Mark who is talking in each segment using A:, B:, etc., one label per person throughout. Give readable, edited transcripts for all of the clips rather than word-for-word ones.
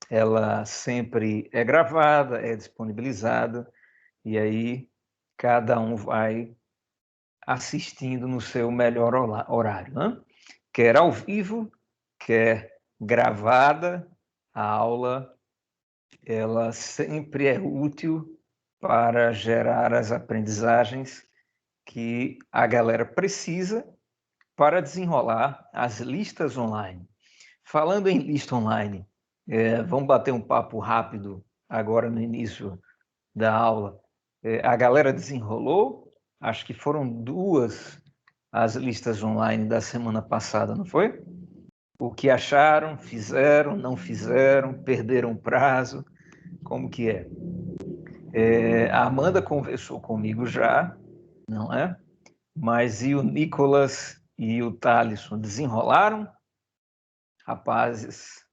A: ela sempre é gravada, é disponibilizada, e aí cada um vai assistindo no seu melhor horário, né? Quer ao vivo, quer gravada, a aula ela sempre é útil para gerar as aprendizagens que a galera precisa para desenrolar as listas online. Falando em lista online, vamos bater um papo rápido agora no início da aula. A galera desenrolou, acho que foram 2 as listas online da semana passada, não foi? O que acharam, fizeram, não fizeram, perderam prazo, como que é? A Amanda conversou comigo já, não é? Mas e o Nicolas e o Thalisson desenrolaram? Rapazes.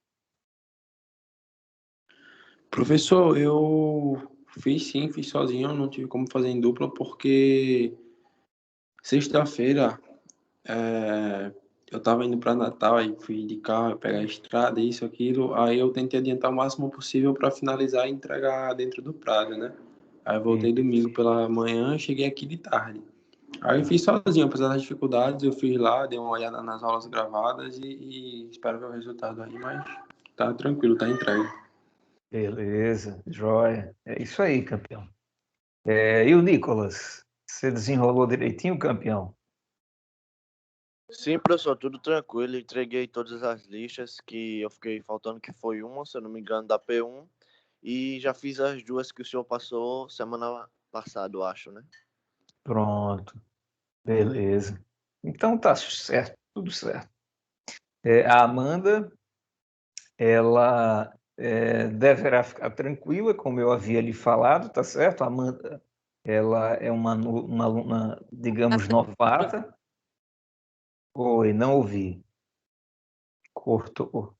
B: Professor, eu fiz sim, fiz sozinho, não tive como fazer em dupla, porque sexta-feira eu estava indo para Natal, aí fui de carro, pegar a estrada, isso, aquilo, aí eu tentei adiantar o máximo possível para finalizar e entregar dentro do prazo, né? Aí eu
A: E,
B: voltei domingo pela manhã, cheguei aqui de tarde. Aí eu fiz sozinho, apesar das dificuldades, eu fiz lá, dei uma olhada nas aulas gravadas e espero ver o resultado aí, mas tá tranquilo, tá entregue.
A: beleza, joia. É isso aí, campeão. E o Nicolas? Você desenrolou direitinho, campeão?
C: Sim, professor, tudo tranquilo. Entreguei todas as listas que eu fiquei faltando, que foi uma, se eu não me engano, da P1. E já fiz as 2 que o senhor passou semana passada, eu acho, né?
A: Pronto, beleza. Então tá certo, tudo certo. A Amanda, ela deverá ficar tranquila, como eu havia lhe falado, tá certo? A Amanda, ela é uma aluna, digamos, novata. Oi, não ouvi. Cortou.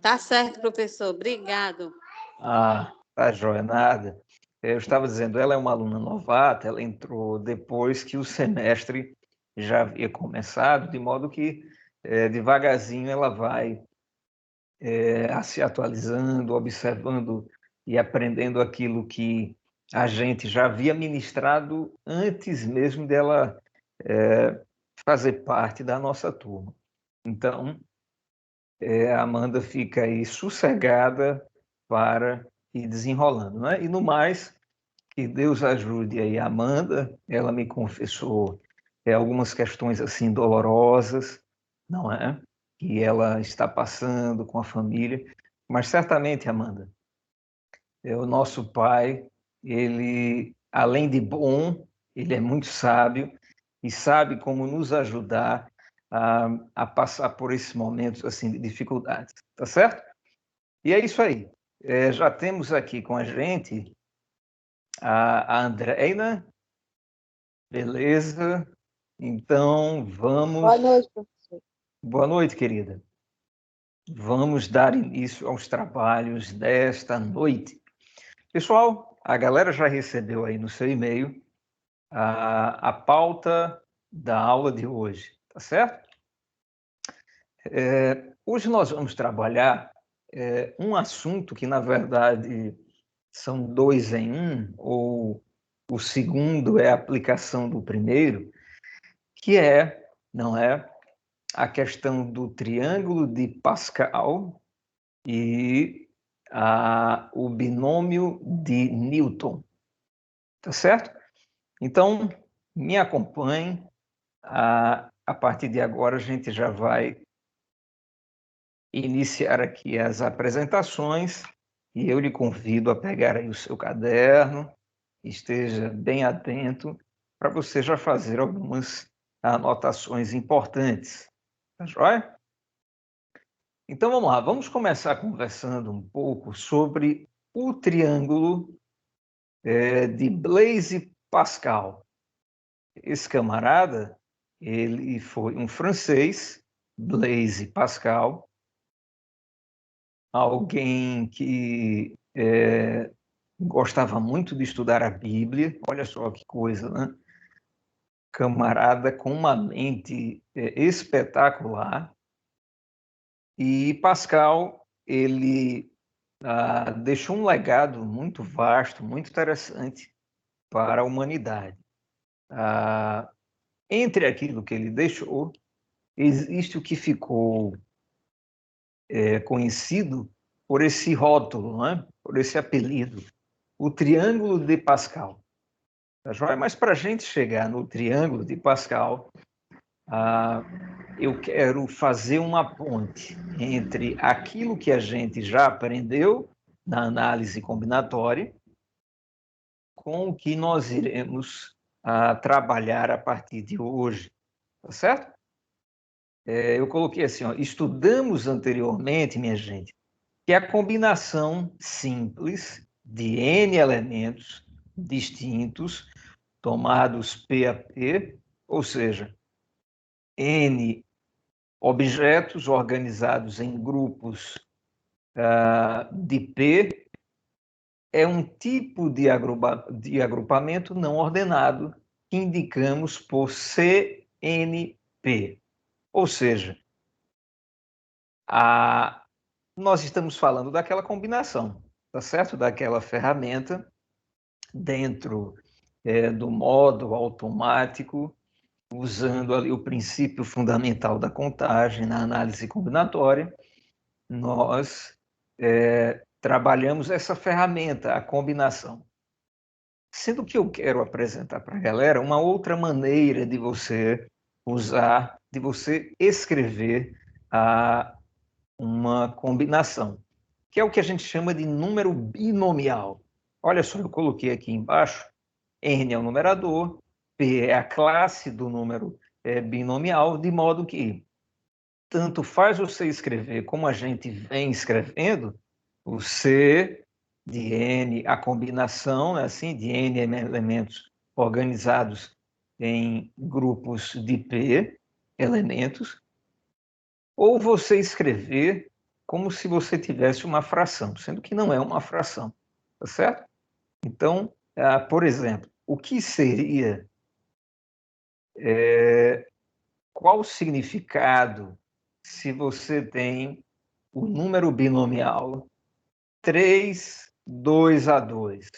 D: Tá certo, professor. Obrigado.
A: Tá joia, nada. Eu estava dizendo, ela é uma aluna novata, ela entrou depois que o semestre já havia começado, de modo que devagarzinho ela vai se atualizando, observando e aprendendo aquilo que a gente já havia ministrado antes mesmo dela fazer parte da nossa turma. Então, a Amanda fica aí sossegada para ir desenrolando, né? E no mais, que Deus ajude aí a Amanda. Ela me confessou algumas questões assim dolorosas, não é? Que ela está passando com a família, mas certamente, Amanda, o nosso Pai, ele, além de bom, ele é muito sábio e sabe como nos ajudar a passar por esses momentos assim de dificuldades, tá certo? E é isso aí. Já temos aqui com a gente a Andreina, beleza? Então
E: Boa
A: vamos.
E: noite, professor.
A: Boa noite, querida. Vamos dar início aos trabalhos desta noite. Pessoal, a galera já recebeu aí no seu e-mail a pauta da aula de hoje, tá certo? Hoje nós vamos trabalhar um assunto que, na verdade, são 2 em 1, ou o segundo é a aplicação do primeiro, que não é, a questão do triângulo de Pascal e o binômio de Newton, tá certo? Então, me acompanhe. A partir de agora, a gente já vai iniciar aqui as apresentações e eu lhe convido a pegar aí o seu caderno, esteja bem atento para você já fazer algumas anotações importantes. Tá joia? Então vamos lá, vamos começar conversando um pouco sobre o triângulo de Blaise Pascal. Esse camarada, ele foi um francês, Blaise Pascal, alguém que gostava muito de estudar a Bíblia. Olha só que coisa, né? Camarada com uma mente espetacular. E Pascal, ele deixou um legado muito vasto, muito interessante para a humanidade. Entre aquilo que ele deixou, existe o que ficou conhecido por esse rótulo, né? Por esse apelido, o Triângulo de Pascal. Tá joia? Mas para a gente chegar no Triângulo de Pascal, eu quero fazer uma ponte entre aquilo que a gente já aprendeu na análise combinatória com o que nós iremos trabalhar a partir de hoje, tá certo? Eu coloquei assim, ó, estudamos anteriormente, minha gente, que a combinação simples de N elementos distintos, tomados P a P, ou seja, N objetos organizados em grupos de P, é um tipo de agrupamento não ordenado que indicamos por CNP. Ou seja, nós estamos falando daquela combinação, tá certo? Daquela ferramenta dentro do modo automático, usando ali o princípio fundamental da contagem na análise combinatória, nós trabalhamos essa ferramenta, a combinação. Sendo que eu quero apresentar para a galera uma outra maneira de você usar, de você escrever uma combinação, que é o que a gente chama de número binomial. Olha só, eu coloquei aqui embaixo, N é o numerador, P é a classe do número binomial, de modo que tanto faz você escrever como a gente vem escrevendo, o C de N, a combinação, assim, de N elementos organizados em grupos de P elementos, ou você escrever como se você tivesse uma fração, sendo que não é uma fração, tá certo? Então, por exemplo, o que seria, qual o significado se você tem o número binomial 3, 2 a 2?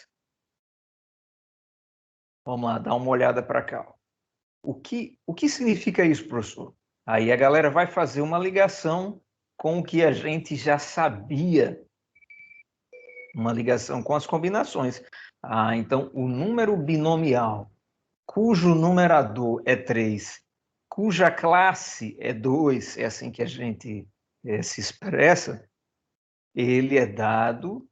A: Vamos lá, dar uma olhada para cá. O que significa isso, professor? Aí a galera vai fazer uma ligação com o que a gente já sabia, uma ligação com as combinações. Então, o número binomial, cujo numerador é 3, cuja classe é 2, é assim que a gente se expressa, ele é dado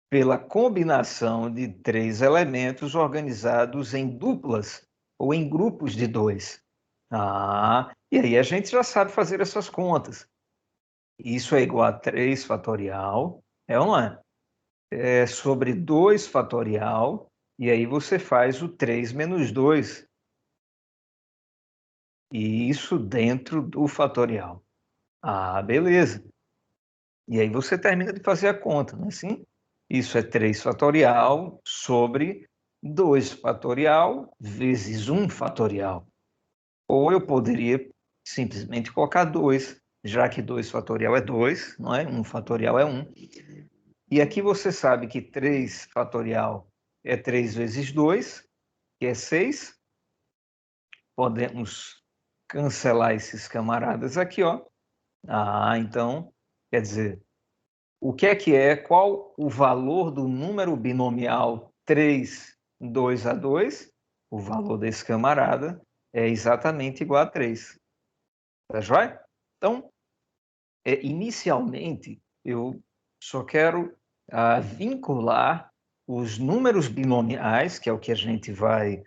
A: pela combinação de 3 elementos organizados em duplas ou em grupos de 2. E aí a gente já sabe fazer essas contas. Isso é igual a 3 fatorial, é ou não é? É sobre 2 fatorial, e aí você faz o 3 menos 2. E isso dentro do fatorial. Beleza. E aí você termina de fazer a conta, não é assim? Isso é 3 fatorial sobre 2 fatorial vezes 1 fatorial. Ou eu poderia simplesmente colocar 2, já que 2 fatorial é 2, não é? 1 fatorial é 1. E aqui você sabe que 3 fatorial é 3 vezes 2, que é 6. Podemos cancelar esses camaradas aqui, ó. Então, quer dizer, o que é, qual o valor do número binomial 3, 2 a 2? O valor desse camarada é exatamente igual a 3. Tá joia? Então, inicialmente, eu só quero vincular os números binomiais, que é o que a gente vai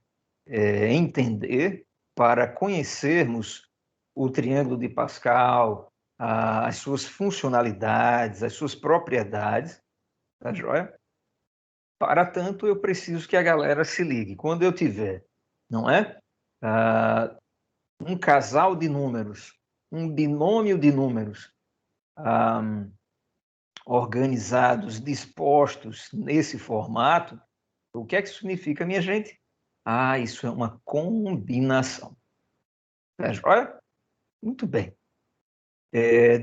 A: entender para conhecermos o triângulo de Pascal, as suas funcionalidades, as suas propriedades, tá joia? Para tanto, eu preciso que a galera se ligue. Quando eu tiver, não é? Um casal de números, um binômio de números organizados, dispostos nesse formato, o que é que isso significa, minha gente? Isso é uma combinação. Tá joia? Muito bem.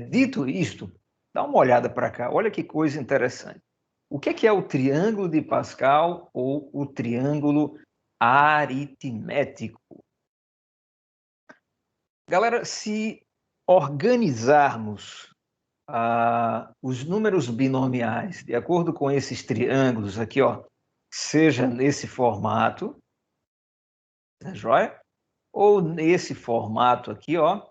A: Dito isto, dá uma olhada para cá. Olha que coisa interessante. O que é o triângulo de Pascal ou o triângulo aritmético? Galera, se organizarmos os números binomiais de acordo com esses triângulos aqui, ó, seja nesse formato, tá joia? Ou nesse formato aqui, ó,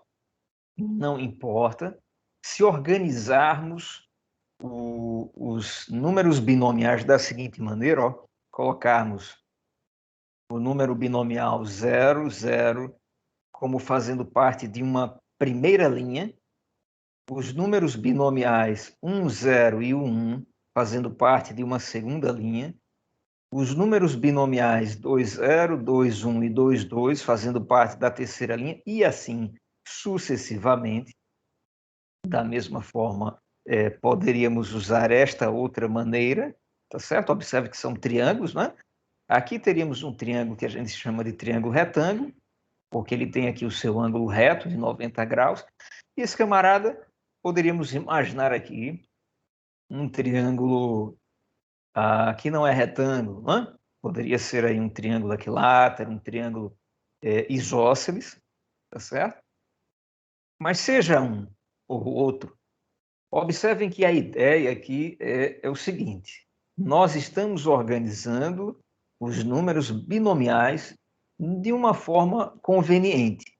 A: não importa. Se organizarmos os números binomiais da seguinte maneira, ó, colocarmos o número binomial 0, 0 como fazendo parte de uma primeira linha, os números binomiais 1, 0 e 1 fazendo parte de uma segunda linha, os números binomiais 2, 0, 2, 1 e 2, 2 fazendo parte da terceira linha, e assim sucessivamente. Da mesma forma, poderíamos usar esta outra maneira, tá certo? Observe que são triângulos, né? Aqui teríamos um triângulo que a gente chama de triângulo retângulo, porque ele tem aqui o seu ângulo reto de 90 graus. E esse camarada, poderíamos imaginar aqui um triângulo que não é retângulo, né? Poderia ser aí um triângulo equilátero, um triângulo isósceles, tá certo? Mas seja um ou outro, observem que a ideia aqui é o seguinte: nós estamos organizando os números binomiais de uma forma conveniente.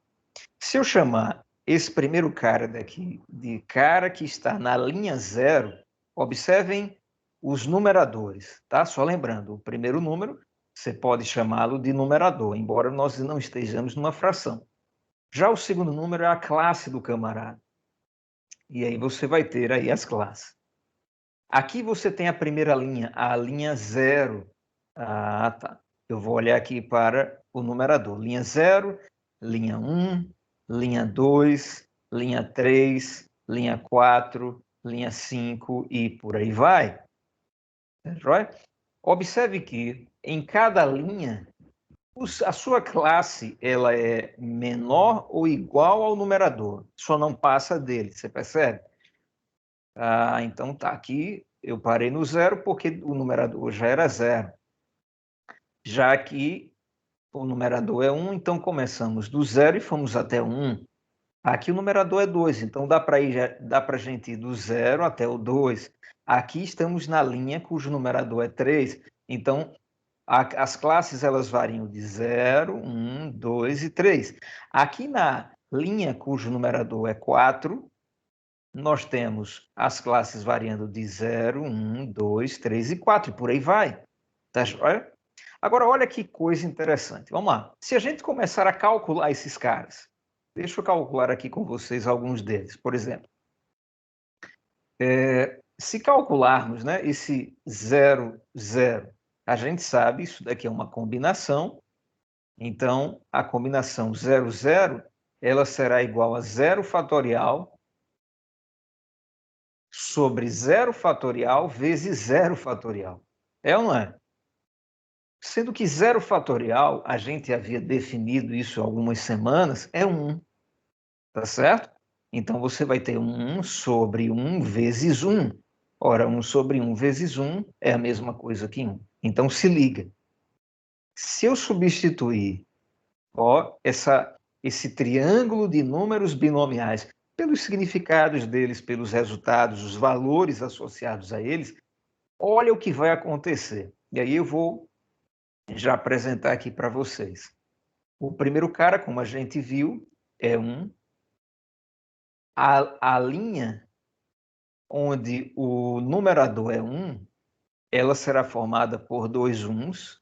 A: Se eu chamar esse primeiro cara daqui de cara que está na linha 0, observem os numeradores, tá? Só lembrando, o primeiro número você pode chamá-lo de numerador, embora nós não estejamos numa fração. Já o segundo número é a classe do camarada. E aí você vai ter aí as classes. Aqui você tem a primeira linha, a linha 0. Tá. Eu vou olhar aqui para o numerador. Linha 0, linha 1, linha 2, linha 3, linha 4, linha 5 e por aí vai. Tá joia? Observe que em cada linha, a sua classe ela é menor ou igual ao numerador, só não passa dele, você percebe? Então tá, aqui eu parei no 0 porque o numerador já era 0. Já aqui o numerador é 1, então começamos do 0 e fomos até o 1. Aqui o numerador é 2, então dá para a gente ir do 0 até o 2. Aqui estamos na linha cujo numerador é 3, então as classes elas variam de 0, 1, 2 e 3. Aqui na linha cujo numerador é 4, nós temos as classes variando de 0, 1, 2, 3 e 4, e por aí vai. Tá joia? Agora, olha que coisa interessante. Vamos lá. Se a gente começar a calcular esses caras, deixa eu calcular aqui com vocês alguns deles. Por exemplo, se calcularmos, né, esse 0, 0, a gente sabe, isso daqui é uma combinação, então a combinação 0, 0, ela será igual a 0 fatorial sobre 0 fatorial vezes 0 fatorial. É ou não é? Sendo que 0 fatorial, a gente havia definido isso há algumas semanas, é 1, tá certo? Então, você vai ter 1 sobre 1 vezes 1. Ora, 1 sobre 1 vezes 1 é a mesma coisa que 1. Então, se liga. Se eu substituir esse triângulo de números binomiais pelos significados deles, pelos resultados, os valores associados a eles, olha o que vai acontecer. E aí eu vou já apresentar aqui para vocês. O primeiro cara, como a gente viu, é 1. A linha onde o numerador é 1, ela será formada por 2 1s.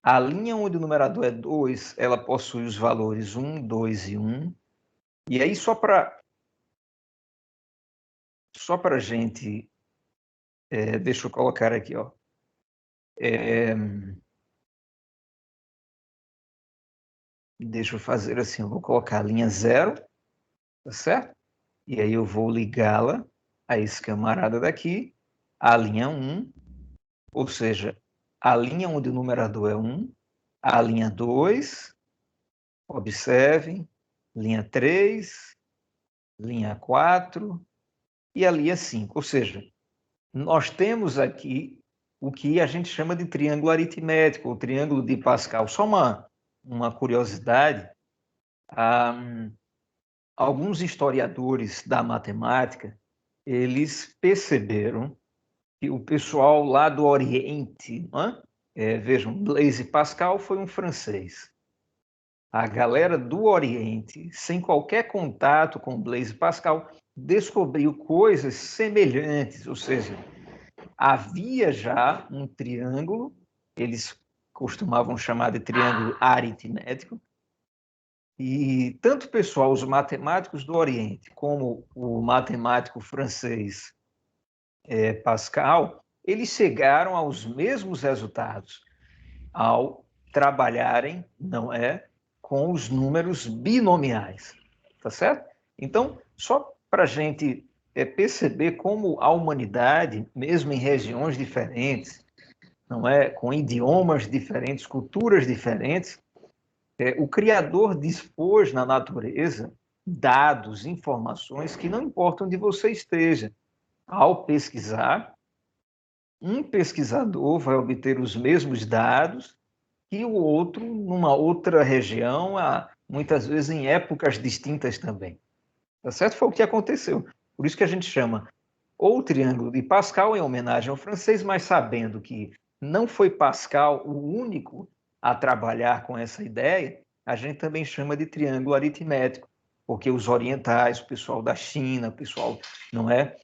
A: A linha onde o numerador é 2, ela possui os valores 1, 2 e 1. E aí, só para a gente... deixa eu colocar aqui, ó. Deixa eu fazer assim, eu vou colocar a linha 0, tá certo? E aí eu vou ligá-la a esse camarada daqui, a linha 1, ou seja, a linha onde o numerador é 1, a linha 2, observem, linha 3, linha 4 e a linha 5. Ou seja, nós temos aqui o que a gente chama de triângulo aritmético, ou triângulo de Pascal. Só uma curiosidade, alguns historiadores da matemática, eles perceberam que o pessoal lá do Oriente, vejam, Blaise Pascal foi um francês. A galera do Oriente, sem qualquer contato com Blaise Pascal, descobriu coisas semelhantes, ou seja, havia já um triângulo, eles costumavam chamar de triângulo aritmético, e tanto o pessoal, os matemáticos do Oriente, como o matemático francês Pascal, eles chegaram aos mesmos resultados ao trabalharem, não é, com os números binomiais, tá certo? Então, só para a gente perceber como a humanidade, mesmo em regiões diferentes, não é, com idiomas diferentes, culturas diferentes, o Criador dispôs na natureza dados, informações que não importam onde você esteja. Ao pesquisar, um pesquisador vai obter os mesmos dados que o outro numa outra região, muitas vezes em épocas distintas também. Tá certo? Foi o que aconteceu. Por isso que a gente chama ou o Triângulo de Pascal em homenagem ao francês, mas sabendo que não foi Pascal o único a trabalhar com essa ideia, a gente também chama de triângulo aritmético, porque os orientais, o pessoal da China, o pessoal, não é,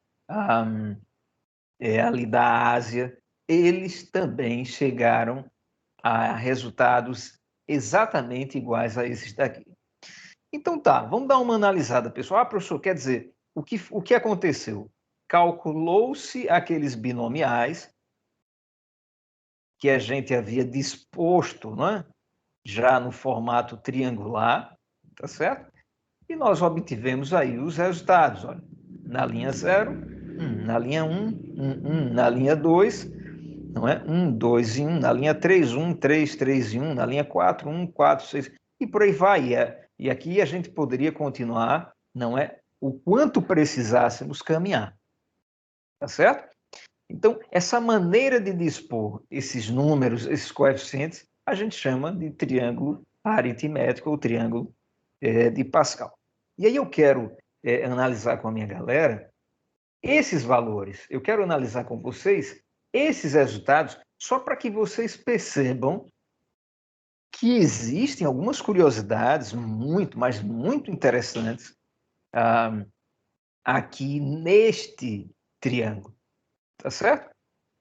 A: ali da Ásia, eles também chegaram a resultados exatamente iguais a esses daqui. Então tá, vamos dar uma analisada, pessoal. Professor, quer dizer, o que aconteceu? Calculou-se aqueles binomiais que a gente havia disposto, não é? Já no formato triangular, tá certo? E nós obtivemos aí os resultados, olha, na linha 0, 1, na linha 1, 1, 1, na linha 2, não é? 1, 2 e 1, na linha 3, 1, 3, 3 e 1, na linha 4, 1, 4, 6, e por aí vai. E aqui a gente poderia continuar, não é? O quanto precisássemos caminhar, tá certo? Então, essa maneira de dispor esses números, esses coeficientes, a gente chama de triângulo aritmético ou triângulo de Pascal. E aí eu quero analisar com a minha galera esses valores. Eu quero analisar com vocês esses resultados só para que vocês percebam que existem algumas curiosidades muito, mas muito interessantes aqui neste triângulo. Tá certo?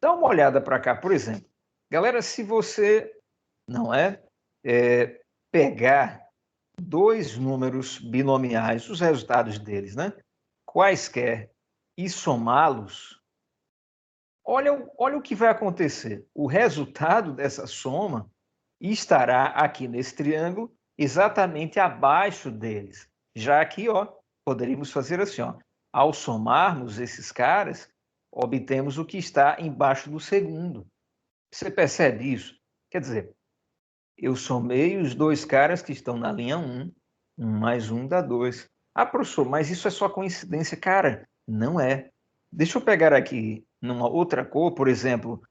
A: Dá uma olhada para cá, por exemplo. Galera, se você não pegar dois números binomiais, os resultados deles, né? Quaisquer, e somá-los, olha o que vai acontecer. O resultado dessa soma estará aqui nesse triângulo exatamente abaixo deles. Já aqui, ó, poderíamos fazer assim, ó. Ao somarmos esses caras, obtemos o que está embaixo do segundo. Você percebe isso? Quer dizer, eu somei os dois caras que estão na linha 1, 1 mais 1 dá 2. Ah, professor, mas isso é só coincidência. Cara, não é. Deixa eu pegar aqui numa outra cor, por exemplo,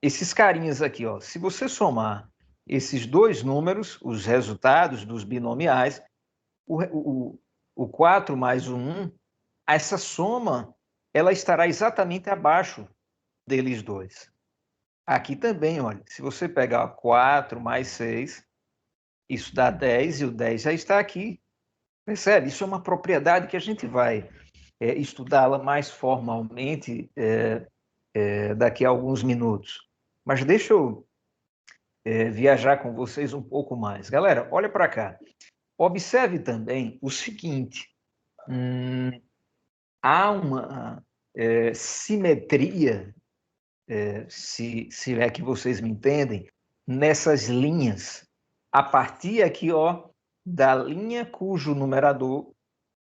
A: esses carinhas aqui, ó. Se você somar esses dois números, os resultados dos binomiais, o 4 mais o 1, essa soma ela estará exatamente abaixo deles dois. Aqui também, olha, se você pegar 4 mais 6, isso dá 10 e o 10 já está aqui. Percebe? Isso é uma propriedade que a gente vai estudá-la mais formalmente daqui a alguns minutos. Mas deixa eu viajar com vocês um pouco mais. Galera, olha para cá. Observe também o seguinte. Há uma simetria, se é que vocês me entendem, nessas linhas. A partir aqui, ó, da linha cujo numerador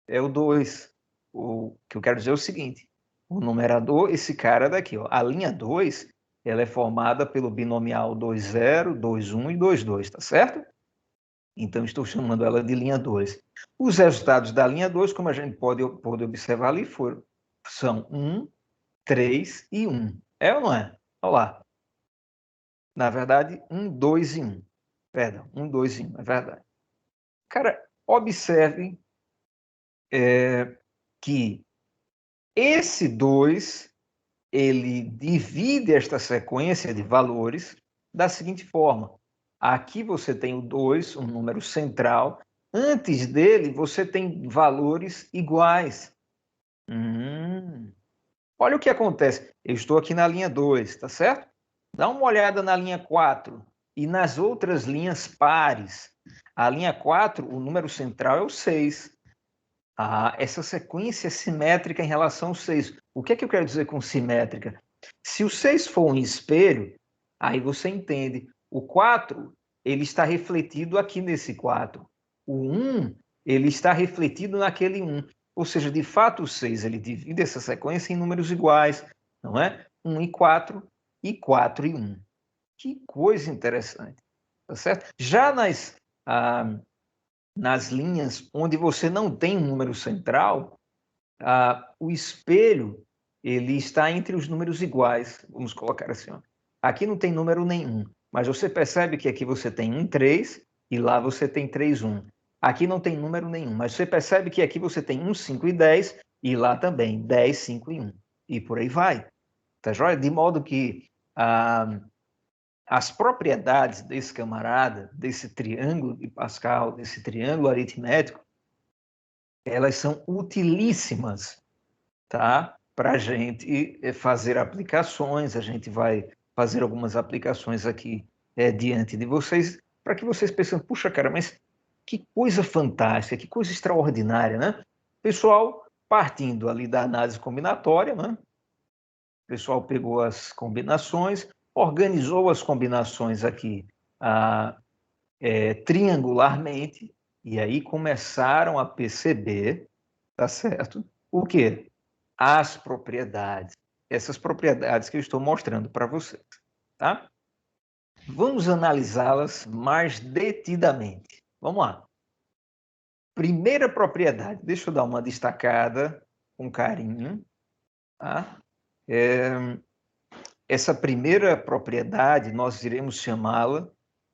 A: é o 2. O que eu quero dizer é o seguinte, o numerador, esse cara daqui, ó, a linha 2, ela é formada pelo binomial 2, 0, 2, 1 e 2, 2, tá certo? Então, estou chamando ela de linha 2. Os resultados da linha 2, como a gente pode observar ali, são 1, 3 e 1. É ou não é? Olha lá. Na verdade, 1, 2 e 1. Perdão, 1, 2 e 1, é verdade. Cara, observe que esse 2, ele divide esta sequência de valores da seguinte forma. Aqui você tem o 2, um número central. Antes dele, você tem valores iguais. Olha o que acontece. Eu estou aqui na linha 2, tá certo? Dá uma olhada na linha 4 e nas outras linhas pares. A linha 4, o número central é o 6. Essa sequência é simétrica em relação ao 6. O que é que eu quero dizer com simétrica? Se o 6 for um espelho, aí você entende. O 4, ele está refletido aqui nesse 4. O 1, ele está refletido naquele 1. Ou seja, de fato, o 6 ele divide essa sequência em números iguais, não é? 1 e 4 e 1. Que coisa interessante, tá certo? Já nas linhas onde você não tem um número central, o espelho ele está entre os números iguais, vamos colocar assim. Ó. Aqui não tem número nenhum, mas você percebe que aqui você tem 1, 3 e lá você tem 3, 1. Aqui não tem número nenhum, mas você percebe que aqui você tem 1, 5 e 10 e lá também 10, 5 e 1. E por aí vai. Tá joia? De modo que as propriedades desse camarada, desse triângulo de Pascal, desse triângulo aritmético, elas são utilíssimas, tá? Para a gente fazer aplicações. A gente vai fazer algumas aplicações aqui diante de vocês, para que vocês pensem, puxa, cara, mas que coisa fantástica, que coisa extraordinária, né? Pessoal, partindo ali da análise combinatória, né? O pessoal pegou as combinações, organizou as combinações aqui triangularmente, e aí começaram a perceber, tá certo? O quê? As propriedades. Essas propriedades que eu estou mostrando para vocês, tá? Vamos analisá-las mais detidamente. Vamos lá. Primeira propriedade, deixa eu dar uma destacada com carinho, tá? Essa primeira propriedade, nós iremos chamá-la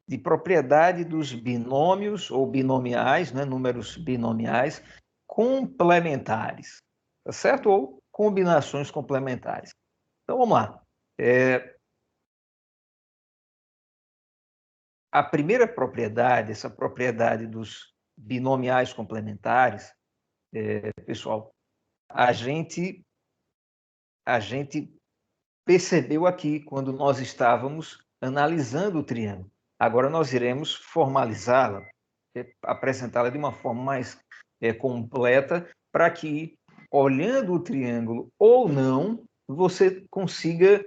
A: de propriedade dos binômios ou binomiais, né, números binomiais complementares, tá certo? Ou combinações complementares. Então, vamos lá. A primeira propriedade, essa propriedade dos binomiais complementares, pessoal, a gente percebeu aqui quando nós estávamos analisando o triângulo. Agora nós iremos formalizá-la, apresentá-la de uma forma mais completa, para que, olhando o triângulo ou não, você consiga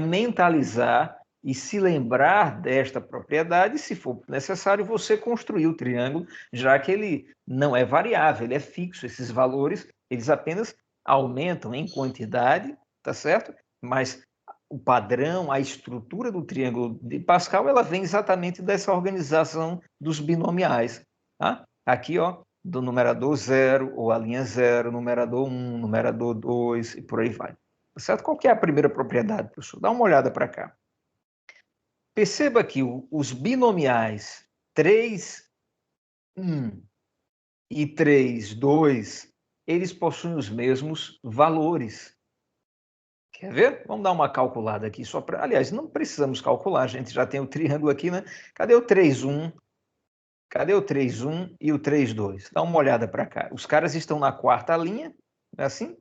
A: mentalizar e se lembrar desta propriedade, se for necessário, você construir o triângulo, já que ele não é variável, ele é fixo. Esses valores, eles apenas aumentam em quantidade, tá certo? Mas o padrão, a estrutura do triângulo de Pascal, ela vem exatamente dessa organização dos binomiais. Tá? Aqui, ó, do numerador 0, ou a linha 0, numerador 1, numerador 2, e por aí vai. Tá certo? Qual que é a primeira propriedade, professor? Dá uma olhada para cá. Perceba que os binomiais 3, 1 e 3, 2, eles possuem os mesmos valores. Quer ver? Vamos dar uma calculada aqui só para... Aliás, não precisamos calcular, a gente já tem o triângulo aqui, né? Cadê o 3, 1? Cadê o 3, 1 e o 3, 2? Dá uma olhada para cá. Os caras estão na quarta linha, não é assim?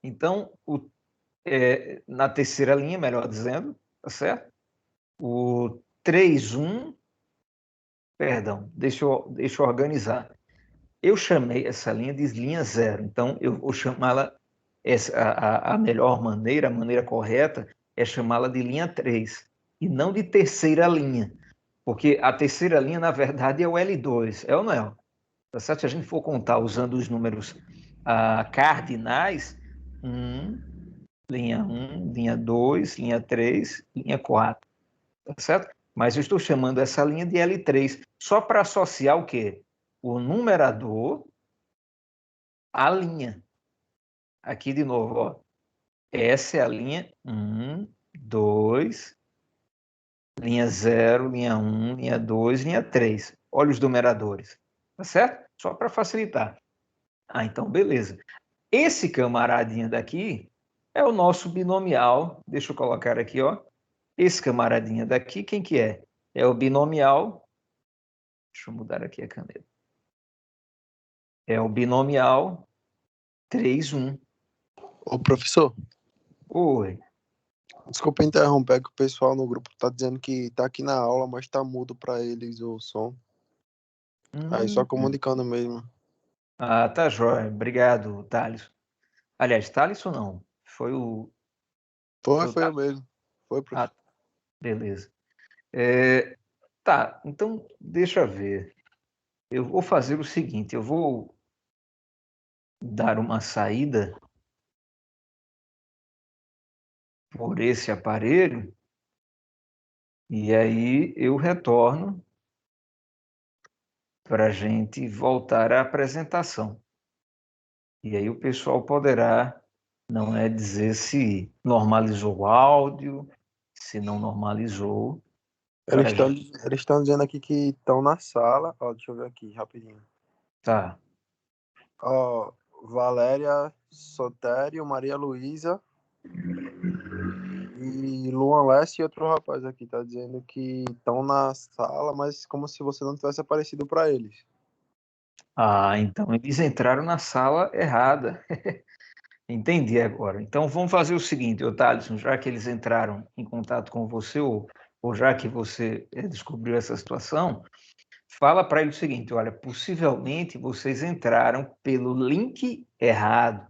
A: Então, na terceira linha, melhor dizendo, tá certo? O 3, 1... Perdão, deixa eu organizar. Eu chamei essa linha de linha 0, então eu vou chamá-la... A melhor maneira, a maneira correta, é chamá-la de linha 3, e não de terceira linha, porque a terceira linha, na verdade, é o L2, é ou não é? Tá certo? Se a gente for contar usando os números cardinais, linha 1, linha 2, linha 3, linha 4, tá certo? Mas eu estou chamando essa linha de L3, só para associar o quê? O numerador à linha. Aqui de novo, ó. Essa é a linha 1, 2, linha 0, linha 1, linha 2, linha 3. Olha os numeradores. Tá certo? Só para facilitar. Ah, então beleza. Esse camaradinha daqui é o nosso binomial. Deixa eu colocar aqui, ó. Esse camaradinha daqui, quem que é? É o binomial. Deixa eu mudar aqui a caneta. É o binomial 3, 1.
E: Ô, professor,
A: Oi.
E: desculpa interromper, que o pessoal no grupo tá dizendo que tá aqui na aula, mas tá mudo para eles o som. Aí só comunicando mesmo.
A: Ah, tá jóia. Obrigado, Thales. Aliás, Thales não. Foi o
E: Foi eu
A: Thales.
E: mesmo. Foi, professor.
A: Ah, beleza. Tá, então deixa eu ver. Eu vou fazer o seguinte, eu vou dar uma saída por esse aparelho e aí eu retorno para a gente voltar à apresentação. E aí o pessoal poderá, não é, dizer se normalizou o áudio, se não normalizou.
E: Eles estão dizendo aqui que estão na sala. Ó, deixa eu ver aqui rapidinho.
A: Tá.
E: Ó, Valéria Sotério, Maria Luísa e Luan Leste e outro rapaz aqui tá dizendo que estão na sala, mas como se você não tivesse aparecido para eles.
A: Ah, então eles entraram na sala errada. Entendi agora. Então vamos fazer o seguinte, Thaleson, já que eles entraram em contato com você, ou já que você descobriu essa situação, fala para ele o seguinte: olha, possivelmente vocês entraram pelo link errado.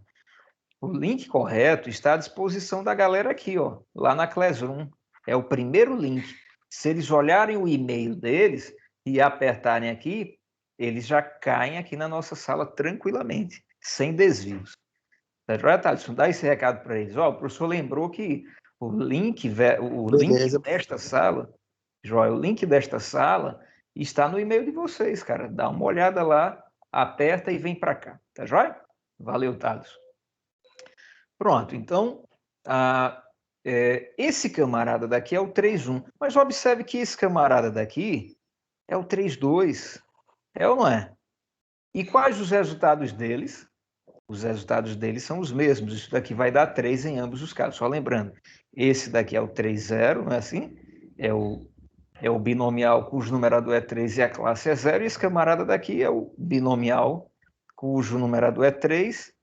A: O link correto está à disposição da galera aqui, ó, lá na Classroom. É o primeiro link. Se eles olharem o e-mail deles e apertarem aqui, eles já caem aqui na nossa sala tranquilamente, sem desvios. Tá joia, Thaleson? Dá esse recado para eles. Ó, o professor lembrou que o link
E: Beleza.
A: desta sala, joia, o link desta sala está no e-mail de vocês, cara. Dá uma olhada lá, aperta e vem para cá. Tá joia? Valeu, Thaleson. Pronto, então, esse camarada daqui é o 3-1. Mas observe que esse camarada daqui é o 3-2. É ou não é? E quais os resultados deles? Os resultados deles são os mesmos. Isso daqui vai dar 3 em ambos os casos. Só lembrando, esse daqui é o 3-0, não é assim? É o binomial cujo numerador é 3 e a classe é 0. E esse camarada daqui é o binomial cujo numerador é 3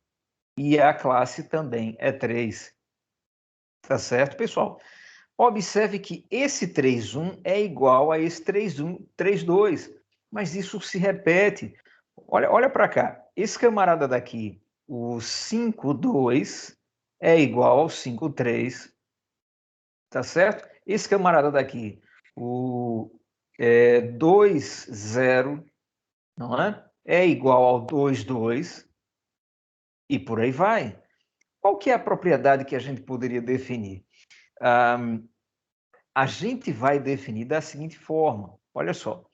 A: e a classe também é 3. Tá certo, pessoal? Observe que esse 3-1 é igual a esse 3-1, 3-2. Mas isso se repete. Olha para cá. Esse camarada daqui, o 5-2, é igual ao 5-3. Tá certo? Esse camarada daqui, o 2-0, não é? É igual ao 2-2. E por aí vai. Qual que é a propriedade que a gente poderia definir? A gente vai definir da seguinte forma. Olha só.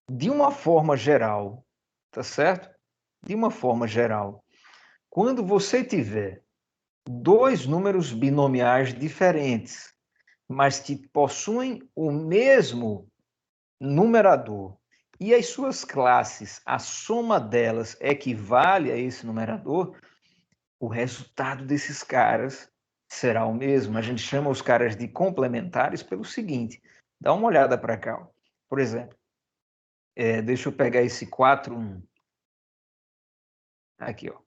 A: De uma forma geral, tá certo? De uma forma geral, quando você tiver dois números binomiais diferentes, mas que possuem o mesmo numerador, e as suas classes, a soma delas equivale a esse numerador, o resultado desses caras será o mesmo. A gente chama os caras de complementares pelo seguinte, dá uma olhada para cá. Ó. Por exemplo, deixa eu pegar esse 4-1. Aqui, ó.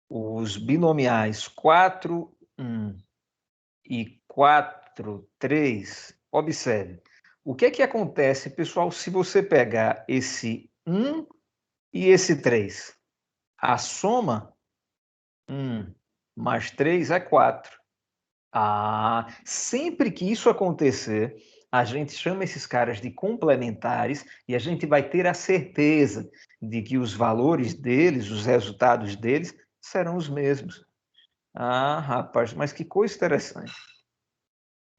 A: Os binomiais 4, 1 e 4, 3. Observe. O que é que acontece, pessoal, se você pegar esse 1 e esse 3? A soma 1 mais 3 é 4. Sempre que isso acontecer, a gente chama esses caras de complementares e a gente vai ter a certeza de que os valores deles, os resultados deles, serão os mesmos. Rapaz, mas que coisa interessante.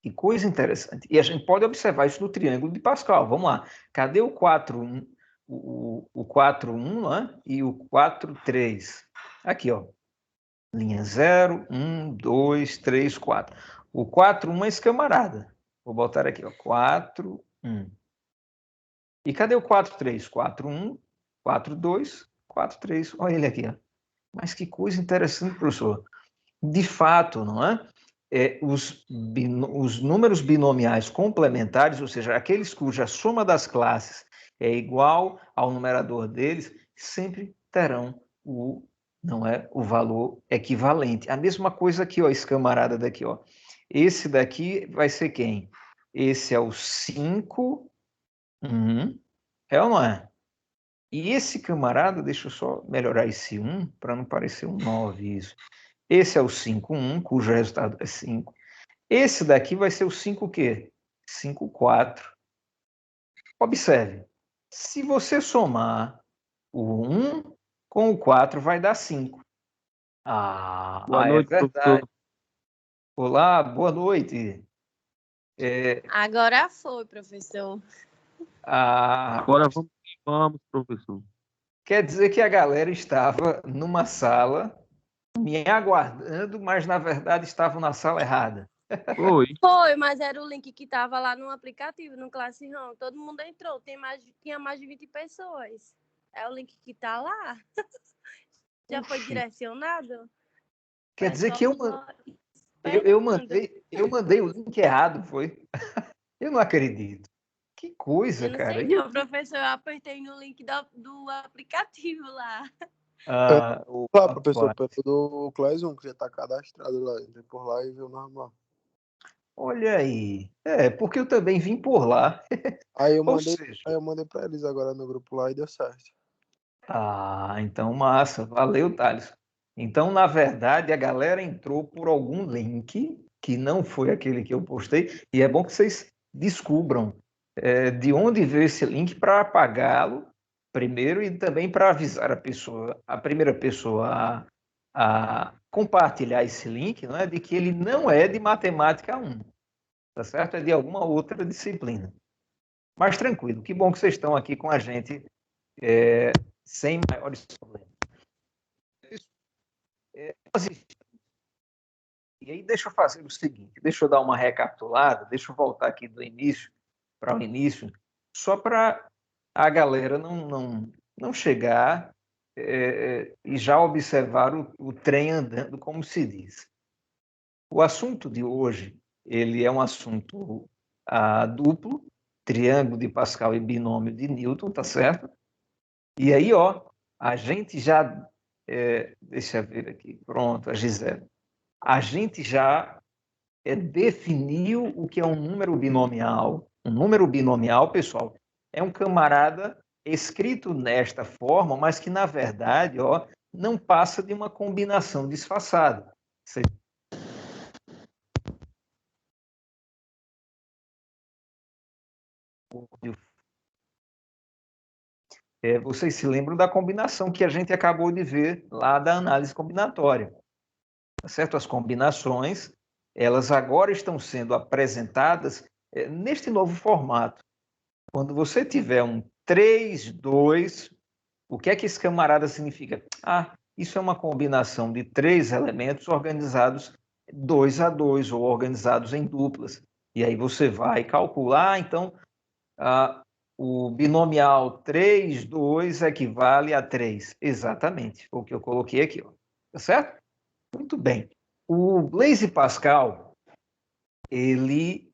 A: Que coisa interessante. E a gente pode observar isso no triângulo de Pascal. Vamos lá. Cadê o 4, 1? O 4, 1, né? E o 4, 3. Aqui, ó. Linha 0, 1, 2, 3, 4. O 4, 1 é esse camarada. Vou botar aqui, ó. 4, 1. E cadê o 4, 3? 4, 1, 4, 2, 4, 3. Olha ele aqui, ó. Mas que coisa interessante, professor. De fato, não é? Os números binomiais complementares, ou seja, aqueles cuja soma das classes é igual ao numerador deles, sempre terão não é, o valor equivalente. A mesma coisa aqui, ó, esse camarada daqui, ó. Esse daqui vai ser quem? Esse é o 5, é ou não é? E esse camarada, deixa eu só melhorar esse 1, para não parecer um 9, isso. Esse é o 5, 1, cujo resultado é 5. Esse daqui vai ser o 5 o quê? 5, 4. Observe, se você somar o 1 com o 4, vai dar 5.
F: Boa
A: É
F: noite,
A: verdade.
F: professor.
A: Olá, boa noite.
G: Agora foi, professor.
F: Agora vamos, professor.
A: Quer dizer que a galera estava numa sala me aguardando, mas na verdade estavam na sala errada.
F: Oi.
G: Foi, mas era o link que estava lá no aplicativo, no Classroom. Todo mundo entrou, tinha mais de 20 pessoas. É o link que está lá. Já foi direcionado?
A: Quer dizer que eu mandei o link errado, foi? Eu não acredito. Que coisa,
G: Eu não
A: cara.
G: sei não, professor. Eu apertei no link do aplicativo lá.
E: Lá, professor, pelo do Classroom, que já está cadastrado lá. Entrei por lá e viu normal.
A: Olha aí. Porque eu também vim por lá.
E: Aí eu mandei para eles agora no grupo lá e deu certo.
A: Então massa. Valeu, Thales. Então, na verdade, a galera entrou por algum link que não foi aquele que eu postei. E é bom que vocês descubram de onde veio esse link para apagá-lo primeiro e também para avisar a primeira pessoa a compartilhar esse link, não é, de que ele não é de matemática 1, tá certo? É de alguma outra disciplina. Mas tranquilo, que bom que vocês estão aqui com a gente sem maiores problemas. E aí deixa eu fazer o seguinte, deixa eu dar uma recapitulada, deixa eu voltar aqui do início para o início, só para a galera não chegar e já observar o trem andando, como se diz. O assunto de hoje, ele é um assunto duplo, triângulo de Pascal e binômio de Newton, tá certo? E aí, ó, a gente já, deixa eu ver aqui, pronto, a Gisele. A gente já definiu o que é um número binomial. Um número binomial, pessoal, é um camarada escrito nesta forma, mas que, na verdade, ó, não passa de uma combinação disfarçada. Vocês se lembram da combinação que a gente acabou de ver lá da análise combinatória. Tá certo? As combinações, elas agora estão sendo apresentadas neste novo formato. Quando você tiver um 3, 2, o que é que esse camarada significa? Isso é uma combinação de 3 elementos organizados 2 a 2 ou organizados em duplas. E aí você vai calcular, então, o binomial 3, 2 equivale a 3. Exatamente, o que eu coloquei aqui. Ó. Tá certo? Muito bem. O Blaise Pascal, ele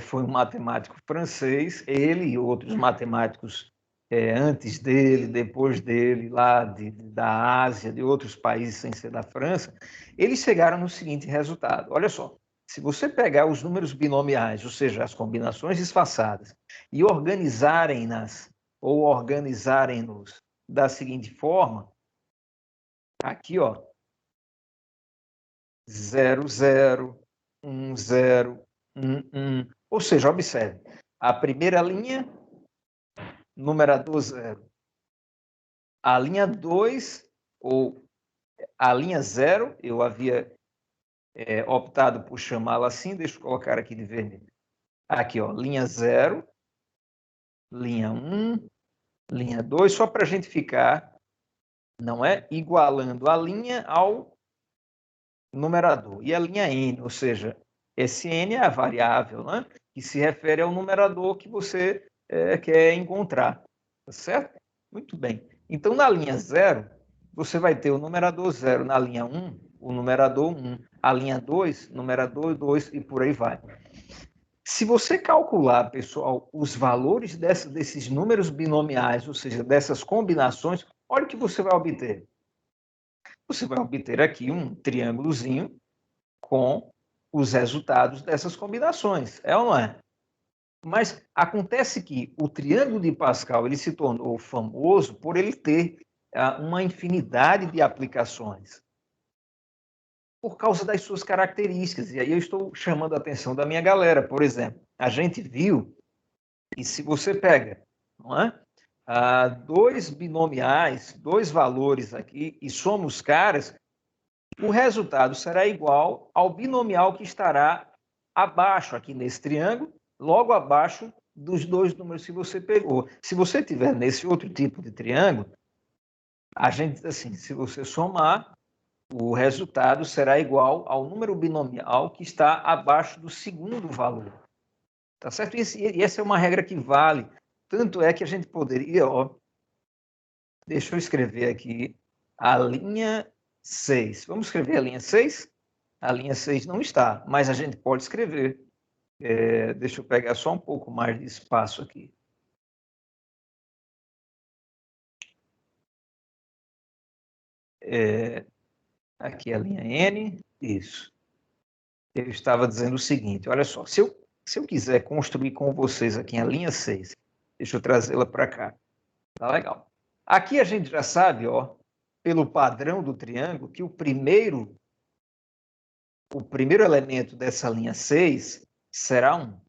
A: foi um matemático francês, ele e outros matemáticos antes dele, depois dele, lá da Ásia, de outros países sem ser da França, eles chegaram no seguinte resultado. Olha só, se você pegar os números binomiais, ou seja, as combinações disfarçadas, e organizarem-nas, ou organizarem-nos da seguinte forma, aqui, ó, 0, 0, 1, 0, 1, 1. Ou seja, observe, a primeira linha, numerador 0. A linha 2, ou a linha 0, eu havia optado por chamá-la assim, deixa eu colocar aqui de vermelho. Aqui, ó, linha 0, linha 1, linha 2, só para a gente ficar, não é? Igualando a linha ao numerador. E a linha N, ou seja, esse N é a variável, né? Que se refere ao numerador que você quer encontrar. Tá certo? Muito bem. Então, na linha 0, você vai ter o numerador 0. Na linha 1, o numerador 1. A linha 2, numerador 2 e por aí vai. Se você calcular, pessoal, os valores desses números binomiais, ou seja, dessas combinações, olha o que você vai obter. Você vai obter aqui um triângulozinho com os resultados dessas combinações. É ou não é? Mas acontece que o triângulo de Pascal ele se tornou famoso por ele ter uma infinidade de aplicações por causa das suas características. E aí eu estou chamando a atenção da minha galera. Por exemplo, a gente viu que se você pega, não é? Dois binomiais, dois valores aqui, e soma os caras, o resultado será igual ao binomial que estará abaixo aqui nesse triângulo, logo abaixo dos dois números que você pegou. Se você tiver nesse outro tipo de triângulo, a gente diz assim, se você somar, o resultado será igual ao número binomial que está abaixo do segundo valor. Tá certo? E essa é uma regra que vale. Tanto é que a gente poderia, ó, deixa eu escrever aqui, a linha 6. Vamos escrever a linha 6? A linha 6 não está, mas a gente pode escrever. Deixa eu pegar só um pouco mais de espaço aqui. Aqui a linha N, isso. Eu estava dizendo o seguinte, olha só, se eu quiser construir com vocês aqui a linha 6, deixa eu trazê-la para cá. Tá legal. Aqui a gente já sabe, ó, pelo padrão do triângulo, que o primeiro elemento dessa linha 6 será 1.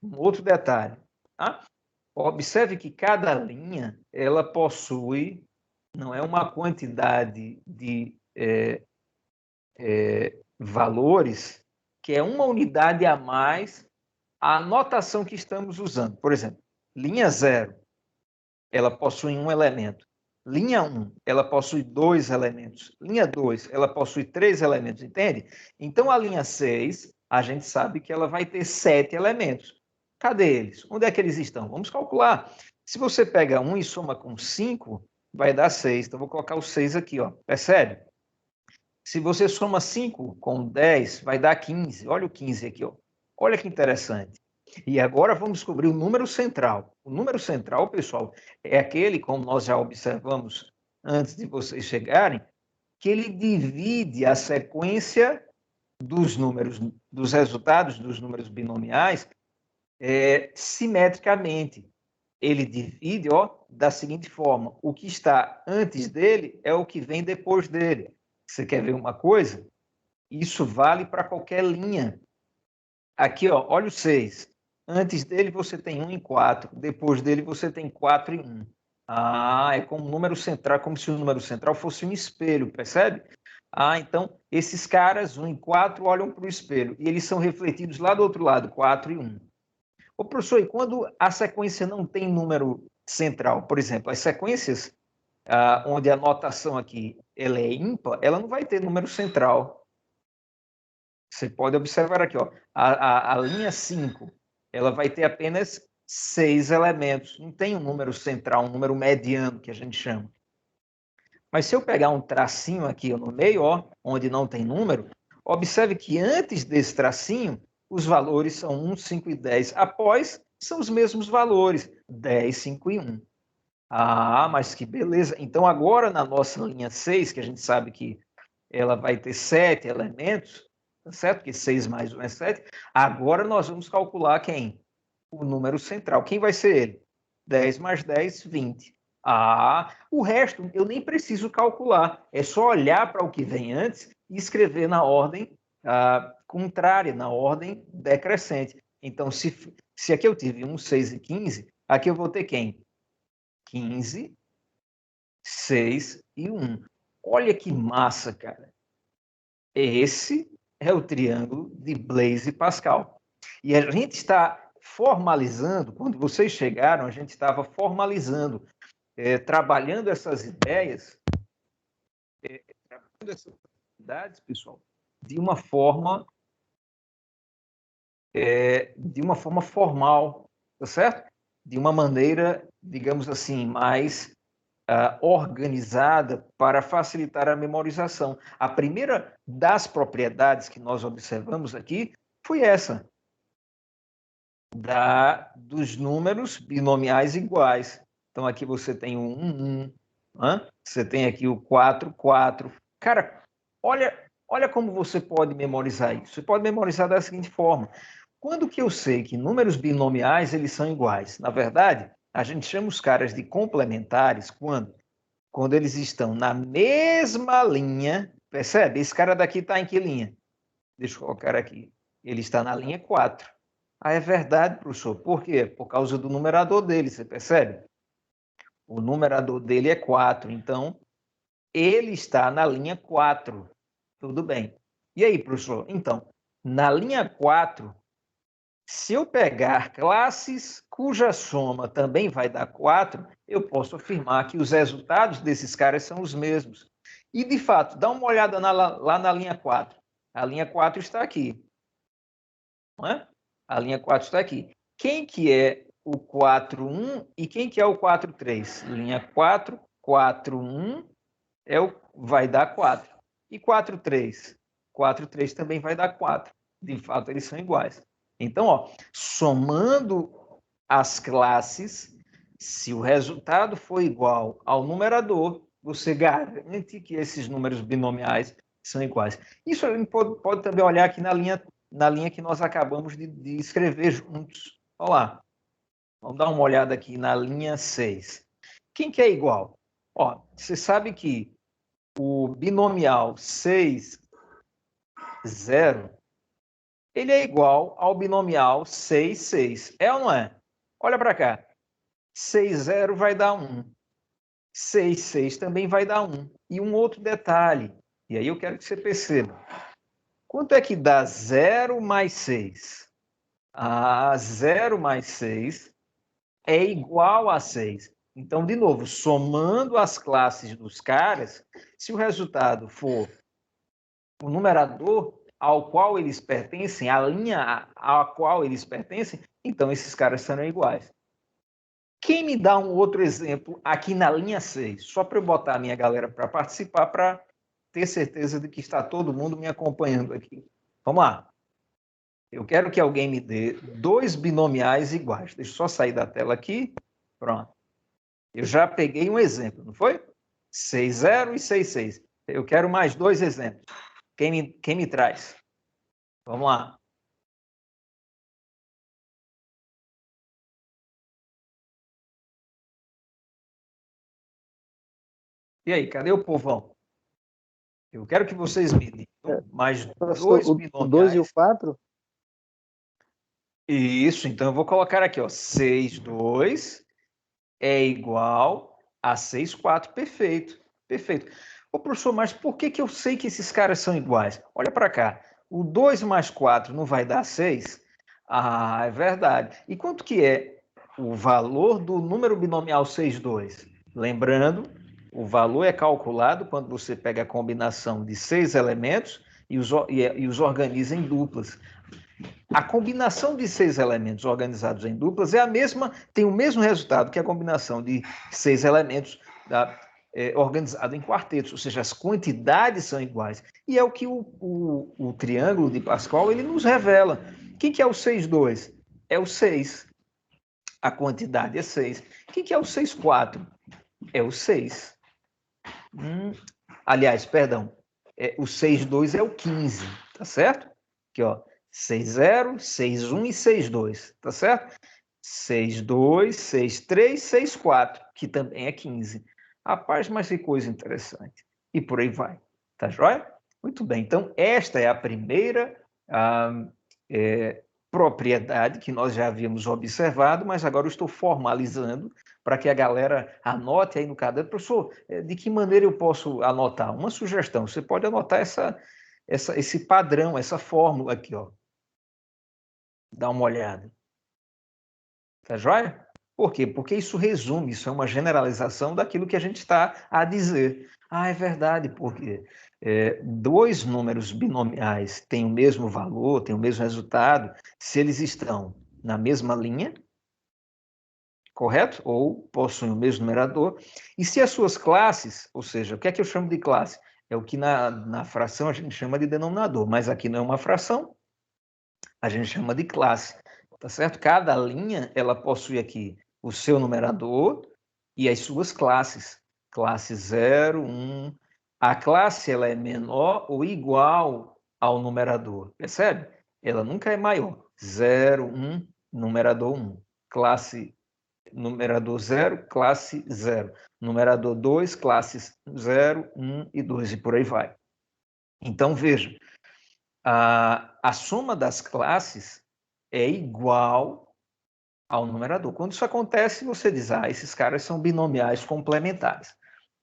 A: Um outro detalhe, tá? Observe que cada linha ela possui, não é uma quantidade de valores, que é uma unidade a mais a notação que estamos usando. Por exemplo, linha 0, ela possui um elemento. Linha 1, ela possui 2 elementos. Linha 2, ela possui 3 elementos, entende? Então, a linha 6, a gente sabe que ela vai ter 7 elementos. Cadê eles? Onde é que eles estão? Vamos calcular. Se você pega 1 e soma com 5, vai dar 6. Então, vou colocar o 6 aqui, ó. Percebe? Se você soma 5 com 10, vai dar 15. Olha o 15 aqui, ó. Olha que interessante. E agora vamos descobrir o número central. O número central, pessoal, é aquele, como nós já observamos antes de vocês chegarem, que ele divide a sequência dos números, dos resultados dos números binomiais simetricamente. Ele divide, ó, da seguinte forma: o que está antes dele é o que vem depois dele. Você quer ver uma coisa? Isso vale para qualquer linha. Aqui, ó, olha o 6. Antes dele você tem 1 em 4. Depois dele você tem 4 em 1. É como número central, como se o número central fosse um espelho, percebe? Então, esses caras, 1 em 4, olham para o espelho. E eles são refletidos lá do outro lado, 4 e 1. Ô, professor, e quando a sequência não tem número central? Por exemplo, as sequências onde a notação aqui ela é ímpar, ela não vai ter número central. Você pode observar aqui, ó, a linha 5, ela vai ter apenas 6 elementos. Não tem um número central, um número mediano, que a gente chama. Mas se eu pegar um tracinho aqui no meio, ó, onde não tem número, observe que antes desse tracinho, os valores são 1, 5 e 10. Após, são os mesmos valores, 10, 5 e 1. Mas que beleza. Então, agora na nossa linha 6, que a gente sabe que ela vai ter 7 elementos, tá certo? Porque 6 mais 1 é 7. Agora nós vamos calcular quem? O número central. Quem vai ser ele? 10 mais 10, 20. O resto eu nem preciso calcular. É só olhar para o que vem antes e escrever na ordem contrária, na ordem decrescente. Então, se aqui eu tive 1, 6 e 15, aqui eu vou ter quem? 15, 6 e 1. Olha que massa, cara. Esse é o triângulo de Blaise e Pascal. E a gente está formalizando, quando vocês chegaram, a gente estava formalizando, trabalhando essas ideias, trabalhando essas ideias, pessoal, de uma forma formal, tá certo? De uma maneira, digamos assim, mais organizada para facilitar a memorização. A primeira das propriedades que nós observamos aqui foi essa, dos números binomiais iguais. Então, aqui você tem o 1, você tem aqui o 4, 4. Cara, olha como você pode memorizar isso. Você pode memorizar da seguinte forma. Quando que eu sei que números binomiais eles são iguais? Na verdade, a gente chama os caras de complementares quando eles estão na mesma linha. Percebe? Esse cara daqui está em que linha? Deixa eu colocar aqui. Ele está na linha 4. Ah, é verdade, professor. Por quê? Por causa do numerador dele, você percebe? O numerador dele é 4, então ele está na linha 4. Tudo bem. E aí, professor? Então, na linha 4, se eu pegar classes cuja soma também vai dar 4, eu posso afirmar que os resultados desses caras são os mesmos. E, de fato, dá uma olhada lá na linha 4. A linha 4 está aqui. Não é? A linha 4 está aqui. Quem que é o 4,1 e quem que é o 4,3? Linha 4, 4,1 vai dar 4. E 4,3? 4,3 também vai dar 4. De fato, eles são iguais. Então, somando as classes, se o resultado for igual ao numerador, você garante que esses números binomiais são iguais. Isso a gente pode também olhar aqui na linha que nós acabamos de escrever juntos. Olha lá. Vamos dar uma olhada aqui na linha 6. Quem que é igual? Você sabe que o binomial 6, 0, ele é igual ao binomial 6, 6. É ou não é? Olha para cá. 6, 0 vai dar 1. 6, 6 também vai dar 1. E um outro detalhe, e aí eu quero que você perceba. Quanto é que dá 0 mais 6? 0 mais 6 é igual a 6. Então, de novo, somando as classes dos caras, se o resultado for o numerador ao qual eles pertencem, a linha à qual eles pertencem, então esses caras serão iguais. Quem me dá um outro exemplo aqui na linha 6? Só para eu botar a minha galera para participar, para ter certeza de que está todo mundo me acompanhando aqui. Vamos lá. Eu quero que alguém me dê 2 binomiais iguais. Deixa eu só sair da tela aqui. Pronto. Eu já peguei um exemplo, não foi? 6, 0 e 6, 6. Eu quero mais 2 exemplos. Quem me traz? Vamos lá. E aí, cadê o povão? Eu quero que vocês me digam mais 2 binomiais.
H: O 2 e o 4?
A: Isso, então eu vou colocar aqui, 6, 2 é igual a 6, 4. Perfeito, perfeito. Ô, professor, mas por que eu sei que esses caras são iguais? Olha para cá. O 2 mais 4 não vai dar 6? Ah, é verdade. E quanto que é o valor do número binomial 6, 2? Lembrando, o valor é calculado quando você pega a combinação de 6 elementos e os organiza em duplas. A combinação de 6 elementos organizados em duplas é a mesma, tem o mesmo resultado que a combinação de 6 elementos organizado em quartetos, ou seja, as quantidades são iguais. E é o que o triângulo de Pascal ele nos revela. Quem que é o 6, 2? É o 6. A quantidade é 6. Quem que é o 6, 4? É o 6. Aliás, perdão, o 6, 2 é o 15, tá certo? Aqui, 6, 0, 6, 1 e 6, 2, tá certo? 6, 2, 6, 3, 6, 4, que também é 15. Rapaz, mas que coisa interessante. E por aí vai. Tá joia? Muito bem. Então, esta é a primeira propriedade que nós já havíamos observado, mas agora eu estou formalizando para que a galera anote aí no caderno. Professor, de que maneira eu posso anotar? Uma sugestão, você pode anotar esse padrão, essa fórmula aqui, ó. Dá uma olhada. Tá joia? Por quê? Porque isso resume, isso é uma generalização daquilo que a gente está a dizer. Ah, é verdade, porque dois números binomiais têm o mesmo valor, têm o mesmo resultado, se eles estão na mesma linha, correto? Ou possuem o mesmo numerador. E se as suas classes, ou seja, o que é que eu chamo de classe? É o que na fração a gente chama de denominador, mas aqui não é uma fração, a gente chama de classe, tá certo? Cada linha, ela possui aqui o seu numerador e as suas classes. Classe 0, 1. A classe, ela é menor ou igual ao numerador, percebe? Ela nunca é maior. 0, 1, numerador 1. Classe numerador 0, classe 0. Numerador 2, classes 0, 1 e 2, e por aí vai. Então, veja, a soma das classes é igual ao numerador. Quando isso acontece, você diz, esses caras são binomiais complementares.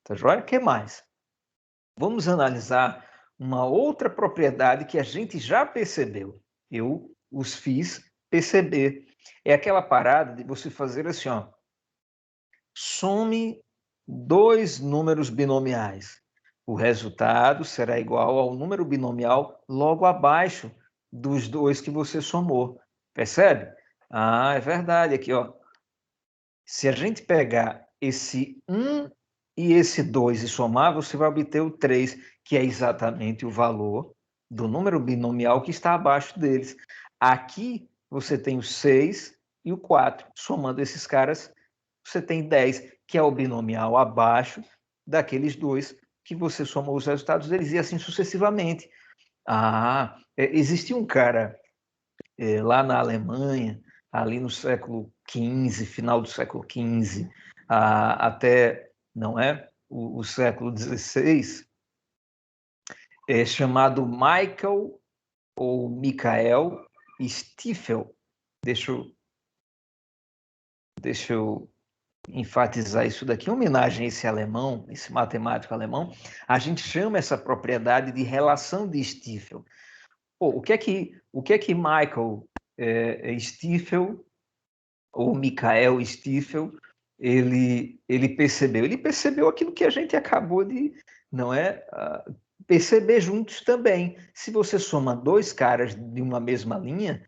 A: Tá joia? O que mais? Vamos analisar uma outra propriedade que a gente já percebeu. Eu os fiz perceber. É aquela parada de você fazer assim, ó. Some dois números binomiais. O resultado será igual ao número binomial logo abaixo dos dois que você somou. Percebe? É verdade. Aqui, ó. Se a gente pegar esse 1 e esse 2 e somar, você vai obter o 3, que é exatamente o valor do número binomial que está abaixo deles. Aqui você tem o 6 e o 4. Somando esses caras, você tem 10, que é o binomial abaixo daqueles dois que você somou os resultados deles, e assim sucessivamente. Existia um cara lá na Alemanha, ali no século XV, final do século XV, até, não é, o século XVI, chamado Michael ou Michael Stiefel. Deixa eu enfatizar isso daqui, em homenagem a esse alemão, esse matemático alemão. A gente chama essa propriedade de relação de Stiefel. O que é que Michael Stiefel ou Michael Stiefel ele percebeu? Ele percebeu aquilo que a gente acabou de, não é, perceber juntos também. Se você soma dois caras de uma mesma linha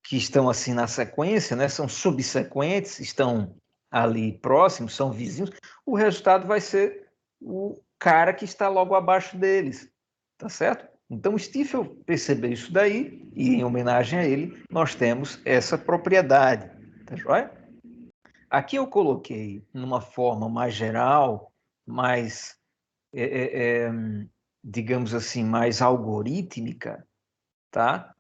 A: que estão assim na sequência, né, são subsequentes, estão ali próximos, são vizinhos, o resultado vai ser o cara que está logo abaixo deles, tá certo? Então, Stiefel percebeu isso daí, e em homenagem a ele, nós temos essa propriedade, tá joia? Aqui eu coloquei numa forma mais geral, mais, digamos assim, mais algorítmica, tá?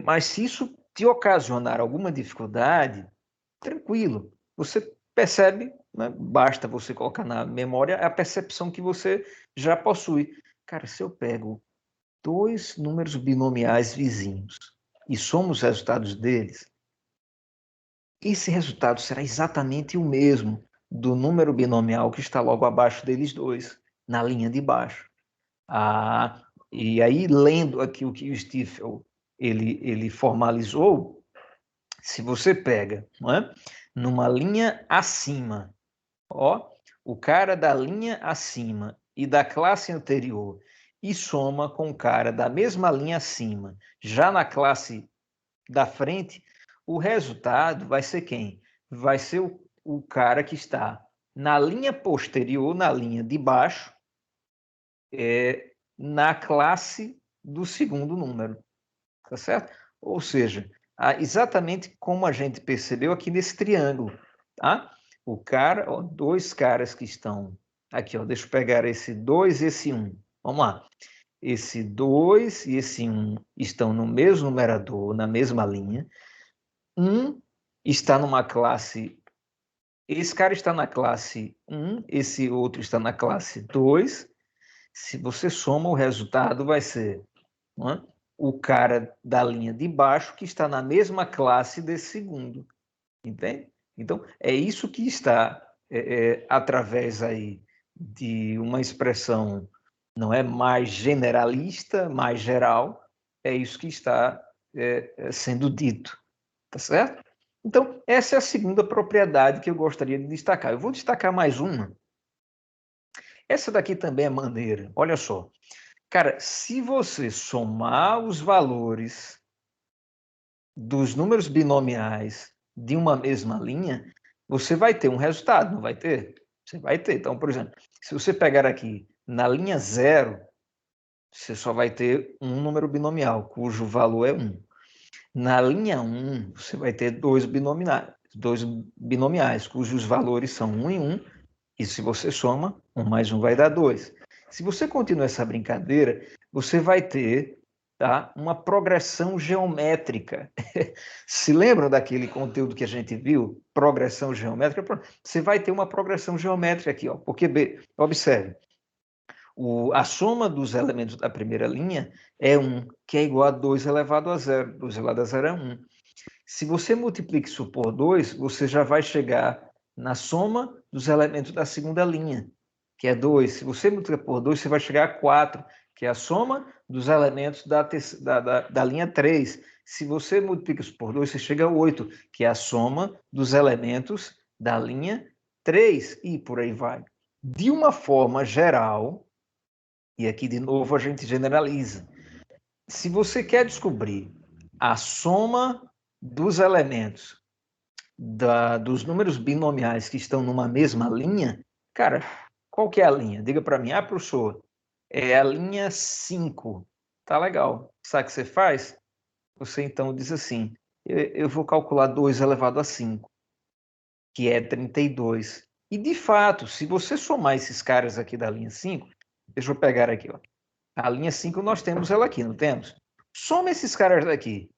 A: Mas se isso te ocasionar alguma dificuldade, tranquilo, você percebe, né? Basta você colocar na memória a percepção que você já possui. Cara, se eu pego dois números binomiais vizinhos e somo os resultados deles, esse resultado será exatamente o mesmo do número binomial que está logo abaixo deles dois, na linha de baixo. E aí, lendo aqui o que o Stiefel ele formalizou, se você pega, não é? Numa linha acima, ó, o cara da linha acima e da classe anterior e soma com o cara da mesma linha acima, já na classe da frente, o resultado vai ser quem? Vai ser o cara que está na linha posterior, na linha de baixo, na classe do segundo número, tá certo? Ou seja, exatamente como a gente percebeu aqui nesse triângulo, tá? O cara, ó, dois caras que estão aqui, ó, deixa eu pegar esse 2 e esse 1. Vamos lá. Esse 2 e esse 1 estão no mesmo numerador, na mesma linha. Um está numa classe, esse cara está na classe 1, esse outro está na classe 2. Se você soma, o resultado vai ser, não é? O cara da linha de baixo que está na mesma classe desse segundo, entende? Então, é isso que está através aí de uma expressão não é mais generalista, mais geral, é isso que está sendo dito, tá certo? Então, essa é a segunda propriedade que eu gostaria de destacar. Eu vou destacar mais uma. Essa daqui também é maneira. Olha só. Cara, se você somar os valores dos números binomiais de uma mesma linha, você vai ter um resultado, não vai ter? Você vai ter. Então, por exemplo, se você pegar aqui na linha 0, você só vai ter um número binomial, cujo valor é 1. Na linha 1, você vai ter dois binomiais, cujos valores são 1 e 1, e se você soma, 1 mais 1 vai dar 2. Se você continuar essa brincadeira, você vai ter, tá, uma progressão geométrica. Se lembram daquele conteúdo que a gente viu? Progressão geométrica? Você vai ter uma progressão geométrica aqui, ó, porque, observe, a soma dos elementos da primeira linha é 1, que é igual a 2 elevado a 0. 2 elevado a 0 é 1. Se você multiplica isso por 2, você já vai chegar na soma dos elementos da segunda linha, que é 2. Se você multiplicar por 2, você vai chegar a 4, que é a soma dos elementos da linha 3. Se você multiplica isso por 2, você chega a 8, que é a soma dos elementos da linha 3, e por aí vai. De uma forma geral, e aqui de novo a gente generaliza, se você quer descobrir a soma dos elementos dos números binomiais que estão numa mesma linha, cara, qual que é a linha? Diga para mim. Professor, é a linha 5. Tá legal. Sabe o que você faz? Você então diz assim, eu vou calcular 2 elevado a 5, que é 32. E de fato, se você somar esses caras aqui da linha 5, deixa eu pegar aqui, ó. A linha 5 nós temos ela aqui, não temos? Soma esses caras daqui.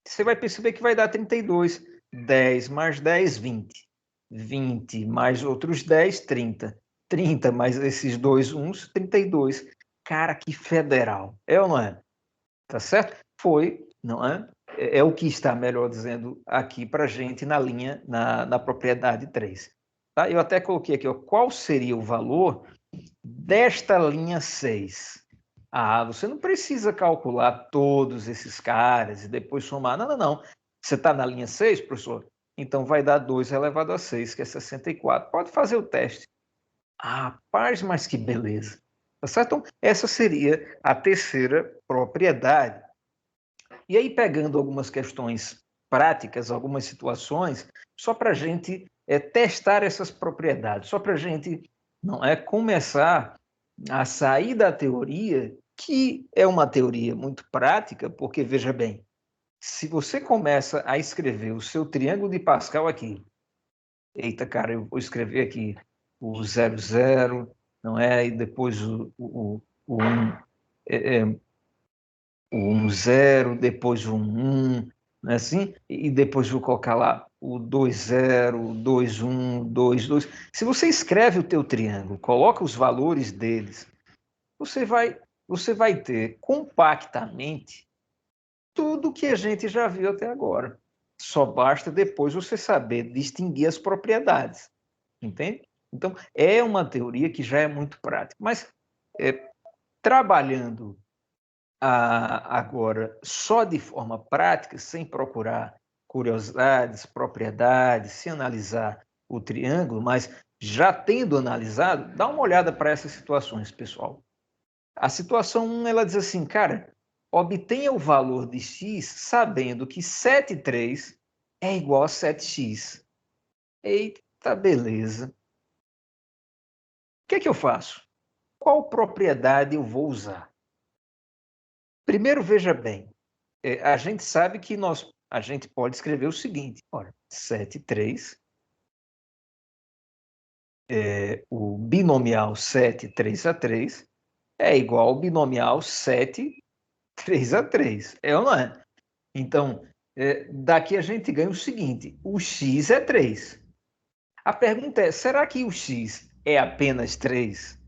A: Você vai perceber que vai dar 32. 10 mais 10, 20. 20 mais outros 10, 30. 30 mais esses dois uns, 32. Cara, que federal. É ou não é? Tá certo? Foi, não é? É o que está, melhor dizendo, aqui para a gente na linha, na propriedade 3. Tá? Eu até coloquei aqui, ó, qual seria o valor desta linha 6? Você não precisa calcular todos esses caras e depois somar. Não, não, não. Você está na linha 6, professor? Então vai dar 2 elevado a 6, que é 64. Pode fazer o teste. Rapaz, mas que beleza. Tá certo? Então, essa seria a terceira propriedade. E aí, pegando algumas questões práticas, algumas situações, só para a gente testar essas propriedades, só para a gente não é começar a sair da teoria, que é uma teoria muito prática, porque, veja bem, se você começa a escrever o seu triângulo de Pascal aqui, eita, cara, eu vou escrever aqui o 00, não é? E depois o 1, o 1, 0, depois o 1, não é assim? E depois vou colocar lá o 2, 0, 2, 1, 2, 2. Se você escreve o teu triângulo, coloca os valores deles, você vai ter compactamente tudo que a gente já viu até agora. Só basta depois você saber distinguir as propriedades, entende? Então, é uma teoria que já é muito prática. Mas, trabalhando agora só de forma prática, sem procurar curiosidades, propriedades, sem analisar o triângulo, mas já tendo analisado, dá uma olhada para essas situações, pessoal. A situação 1, ela diz assim, cara, obtenha o valor de x sabendo que 7,3 é igual a 7x. Eita, beleza. O que é que eu faço? Qual propriedade eu vou usar? Primeiro, veja bem, a gente sabe que a gente pode escrever o seguinte, olha, 7,3, o binomial 7, 3 a 3, é igual ao binomial 7, 3 a 3, é ou não é? Então, daqui a gente ganha o seguinte, o x é 3. A pergunta é, será que o x é apenas 3?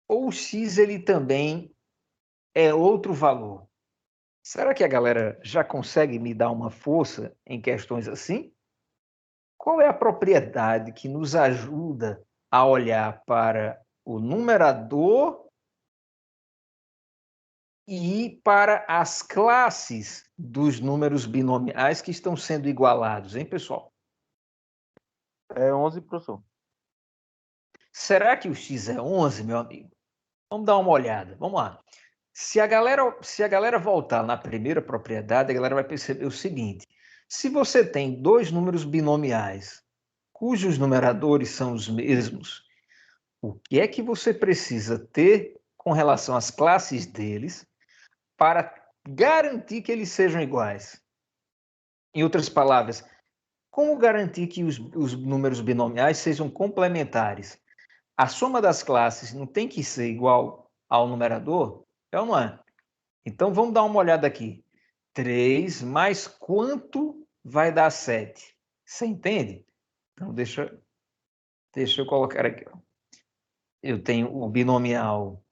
A: Ou o x ele também é outro valor? Será que a galera já consegue me dar uma força em questões assim? Qual é a propriedade que nos ajuda a olhar para o numerador e para as classes dos números binomiais que estão sendo igualados, hein, pessoal?
F: É 11, professor.
A: Será que o x é 11, meu amigo? Vamos dar uma olhada. Vamos lá. Se a galera voltar na primeira propriedade, a galera vai perceber o seguinte. Se você tem dois números binomiais cujos numeradores são os mesmos, o que é que você precisa ter com relação às classes deles para garantir que eles sejam iguais? Em outras palavras, como garantir que os números binomiais sejam complementares? A soma das classes não tem que ser igual ao numerador? É ou não é? Então, vamos dar uma olhada aqui. 3 mais quanto vai dar 7? Você entende? Então, deixa eu colocar aqui. Ó. Eu tenho o binomial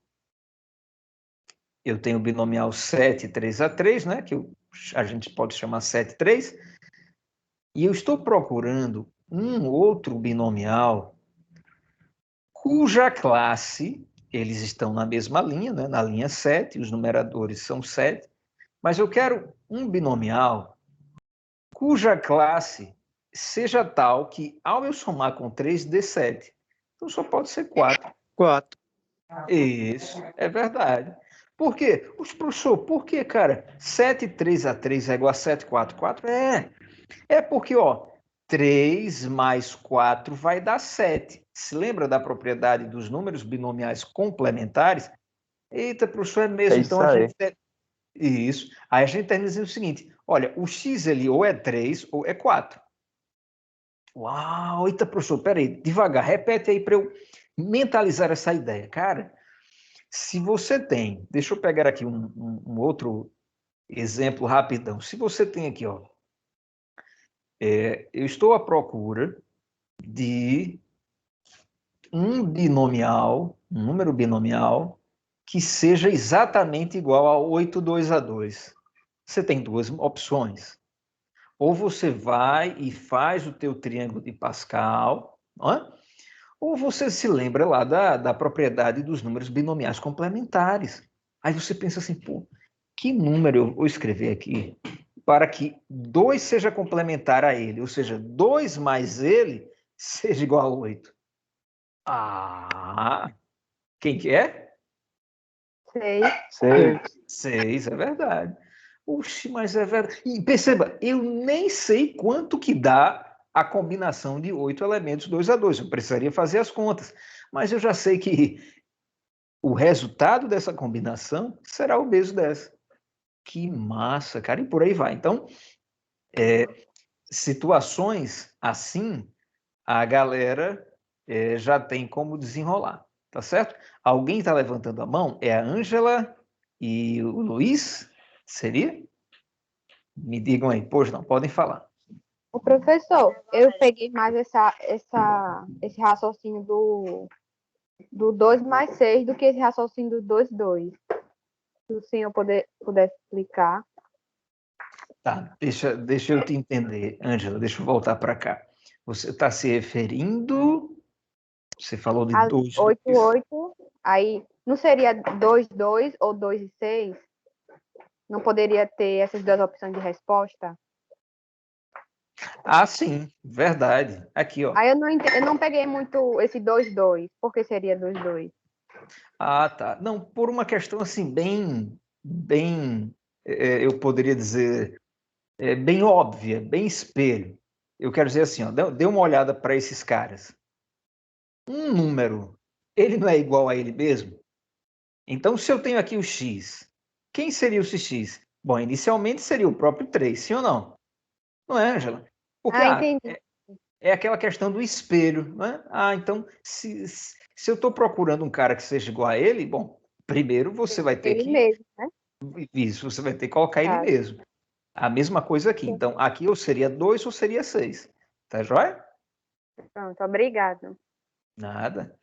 A: 7, 3 a 3, né? Que a gente pode chamar 7, 3. E eu estou procurando um outro binomial cuja classe, eles estão na mesma linha, né? Na linha 7, os numeradores são 7, mas eu quero um binomial cuja classe seja tal que, ao eu somar com 3, dê 7. Então, só pode ser 4.
C: 4.
A: Isso, é verdade. Por quê? Professor, por que, cara? 7, 3 a 3 é igual a 7, 4, 4? É porque, ó, 3 mais 4 vai dar 7. Se lembra da propriedade dos números binomiais complementares? Eita, professor, é mesmo.
F: É
A: Então,
F: isso
A: a
F: aí.
A: gente... Isso. Aí a gente termina dizendo o seguinte, olha, o x ali ou é 3 ou é 4. Uau, eita, professor, peraí, devagar, repete aí para eu mentalizar essa ideia. Cara, se você tem, deixa eu pegar aqui um outro exemplo rapidão. Se você tem aqui, ó, eu estou à procura de um binomial, um número binomial, que seja exatamente igual a 8, 2 a 2. Você tem duas opções. Ou você vai e faz o teu triângulo de Pascal, não é? Ou você se lembra lá da propriedade dos números binomiais complementares. Aí você pensa assim, pô, que número eu vou escrever aqui para que 2 seja complementar a ele, ou seja, 2 mais ele seja igual a 8. Ah, quem que é?
F: 6.
A: 6, é verdade. Oxi, mas é verdade. E perceba, eu nem sei quanto que dá a combinação de 8 elementos 2 a 2. Eu precisaria fazer as contas. Mas eu já sei que o resultado dessa combinação será o mesmo dessa. Que massa, cara. E por aí vai. Então, situações assim, a galera já tem como desenrolar. Tá certo? Alguém está levantando a mão? É a Ângela e o Luiz? Seria? Me digam aí. Pois não, podem falar.
H: O professor, eu peguei mais esse raciocínio do 2 mais 6 do que esse raciocínio do 2, 2. Se o senhor pudesse explicar.
A: Tá, deixa eu te entender, Ângela, deixa eu voltar para cá. Você está se referindo. Você falou de 2,
H: 8, 8, aí não seria 2, 2 ou 2 e 6? Não poderia ter essas duas opções de resposta?
A: Ah, sim, verdade. Aqui, ó.
H: Aí eu não peguei muito esse 2, 2. Por que seria 2, 2?
A: Ah, tá. Não, por uma questão assim, eu poderia dizer, bem óbvia, bem espelho. Eu quero dizer assim, ó, dê uma olhada para esses caras. Um número, ele não é igual a ele mesmo? Então, se eu tenho aqui o x, quem seria o x? Bom, inicialmente seria o próprio 3, sim ou não? Não é, Ângela? Porque
H: Entendi.
A: é aquela questão do espelho, não é? Então, se eu estou procurando um cara que seja igual a ele, bom, primeiro você vai ter
H: Ele
A: que...
H: mesmo, né?
A: Isso, você vai ter que colocar ele
H: Tá.
A: mesmo. A mesma coisa aqui. Então, aqui ou seria 2 ou seria 6. Tá joia?
H: Pronto, obrigado.
A: Nada.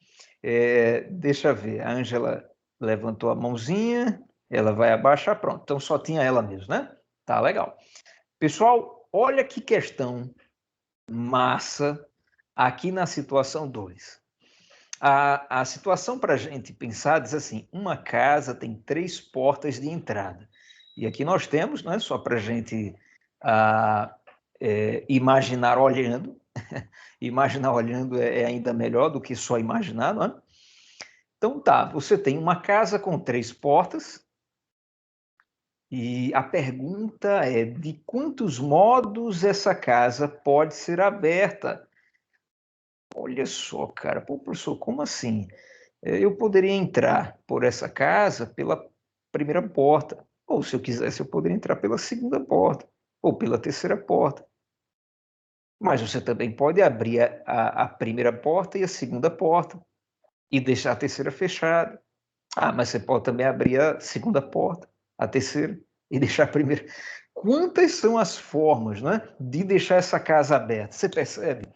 A: Deixa eu ver. A Ângela levantou a mãozinha, ela vai abaixar, pronto. Então, só tinha ela mesmo, né? Tá legal. Pessoal, olha que questão massa aqui na situação 2. A situação para a gente pensar diz assim, uma casa tem 3 portas de entrada. E aqui nós temos, não é só para a gente imaginar olhando, imaginar olhando é ainda melhor do que só imaginar, não é? Então tá, você tem uma casa com 3 portas, e a pergunta é de quantos modos essa casa pode ser aberta? Olha só, cara, pô, professor, como assim? Eu poderia entrar por essa casa pela primeira porta, ou se eu quisesse, eu poderia entrar pela segunda porta, ou pela terceira porta. Mas você também pode abrir a primeira porta e a segunda porta, e deixar a terceira fechada. Ah, mas você pode também abrir a segunda porta, a terceira, e deixar a primeira. Quantas são as formas, né, de deixar essa casa aberta? Você percebe?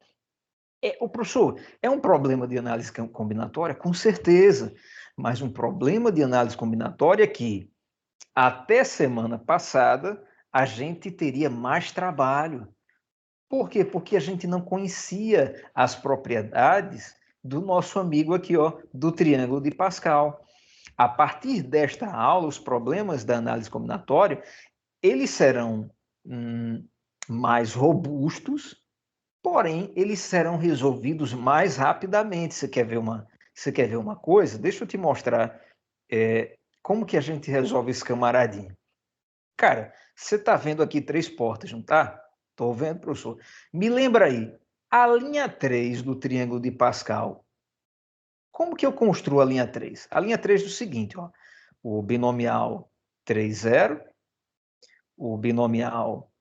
A: O professor, é um problema de análise combinatória? Com certeza, mas um problema de análise combinatória é que, até semana passada, a gente teria mais trabalho. Por quê? Porque a gente não conhecia as propriedades do nosso amigo aqui, ó, do triângulo de Pascal. A partir desta aula, os problemas da análise combinatória, eles serão mais robustos, porém, eles serão resolvidos mais rapidamente. Você quer ver uma coisa? Deixa eu te mostrar como que a gente resolve esse camaradinho. Cara, você está vendo aqui 3 portas, não está? Estou vendo, professor. Me lembra aí, a linha 3 do triângulo de Pascal. Como que eu construo a linha 3? A linha 3 é o seguinte, ó, o binomial 3, 0, o binomial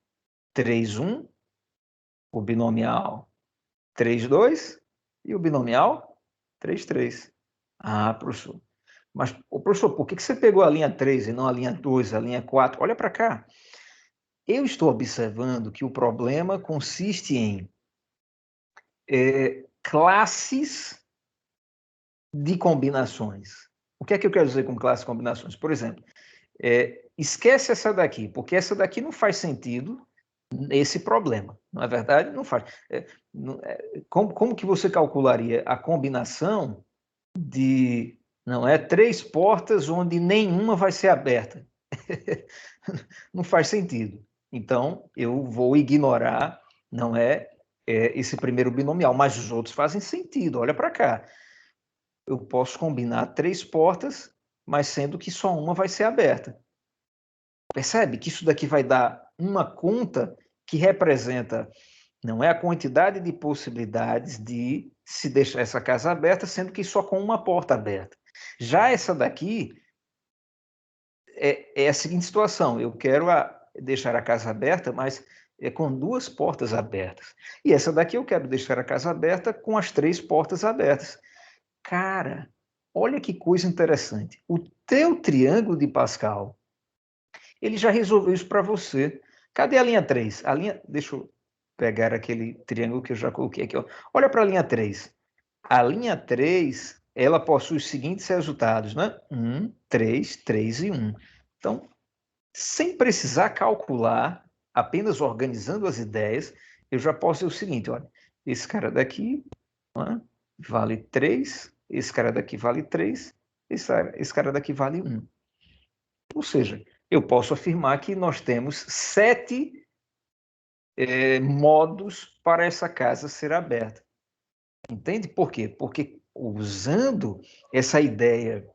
A: 3, 1, o binomial 3, 2 e o binomial 3, 3. Ah, professor. Mas, professor, por que você pegou a linha 3 e não a linha 2, a linha 4? Olha para cá. Eu estou observando que o problema consiste em classes de combinações. O que é que eu quero dizer com classes de combinações? Por exemplo, esquece essa daqui, porque essa daqui não faz sentido nesse problema, não é verdade? Não faz. Como que você calcularia a combinação de 3 portas onde nenhuma vai ser aberta? Não faz sentido. Então, eu vou ignorar, esse primeiro binomial, mas os outros fazem sentido. Olha para cá. Eu posso combinar 3 portas, mas sendo que só uma vai ser aberta. Percebe que isso daqui vai dar uma conta que representa, não é a quantidade de possibilidades de se deixar essa casa aberta, sendo que só com uma porta aberta. Já essa daqui é a seguinte situação, eu quero deixar a casa aberta, mas com 2 portas abertas. E essa daqui eu quero deixar a casa aberta com as 3 portas abertas. Cara, olha que coisa interessante. O teu triângulo de Pascal, ele já resolveu isso para você. Cadê a linha 3? Deixa eu pegar aquele triângulo que eu já coloquei aqui. Ó. Olha para a linha 3. A linha 3, ela possui os seguintes resultados, né? 1, 3, 3 e 1. Então, sem precisar calcular, apenas organizando as ideias, eu já posso dizer o seguinte, olha, esse cara daqui vale 3, esse cara daqui vale 3, esse cara daqui vale 1. Ou seja, eu posso afirmar que nós temos 7 modos para essa casa ser aberta. Entende por quê? Porque usando essa ideia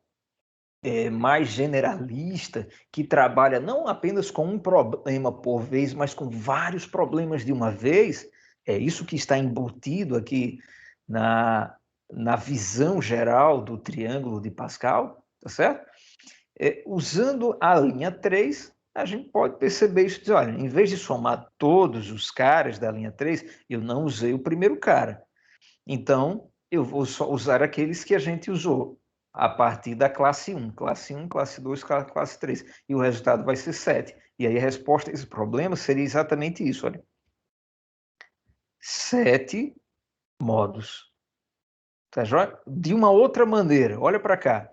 A: mais generalista, que trabalha não apenas com um problema por vez, mas com vários problemas de uma vez, é isso que está embutido aqui na visão geral do triângulo de Pascal, tá certo? Usando a linha 3, a gente pode perceber isso, dizer, olha, em vez de somar todos os caras da linha 3, eu não usei o primeiro cara. Então, eu vou só usar aqueles que a gente usou a partir da classe 1, classe 1, classe 2, classe 3. E o resultado vai ser 7. E aí a resposta a esse problema seria exatamente isso, olha. 7 modos. Tá joia? De uma outra maneira, olha para cá.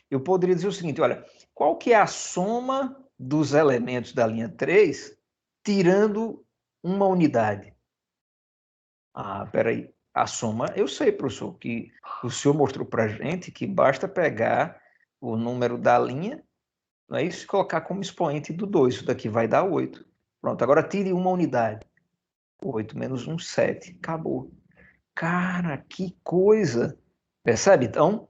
A: Eu poderia dizer o seguinte, olha, qual que é a soma dos elementos da linha 3, tirando uma unidade? Ah, peraí. A soma, eu sei, professor, que o senhor mostrou para a gente que basta pegar o número da linha, não é isso? E colocar como expoente do 2. Isso daqui vai dar 8. Pronto, agora tire uma unidade. 8 menos 1, 7. Acabou. Cara, que coisa! Percebe? Então,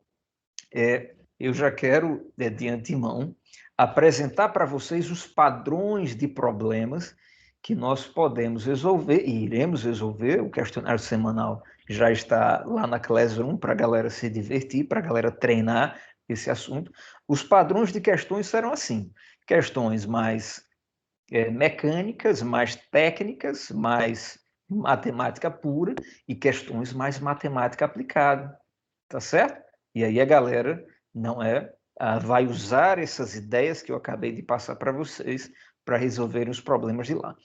A: eu já quero, de antemão, apresentar para vocês os padrões de problemas que nós podemos resolver e iremos resolver. O questionário semanal já está lá na Classroom para a galera se divertir, para a galera treinar esse assunto. Os padrões de questões serão assim: questões mais mecânicas, mais técnicas, mais matemática pura e questões mais matemática aplicada, tá certo? E aí a galera vai usar essas ideias que eu acabei de passar para vocês para resolverem os problemas de lá.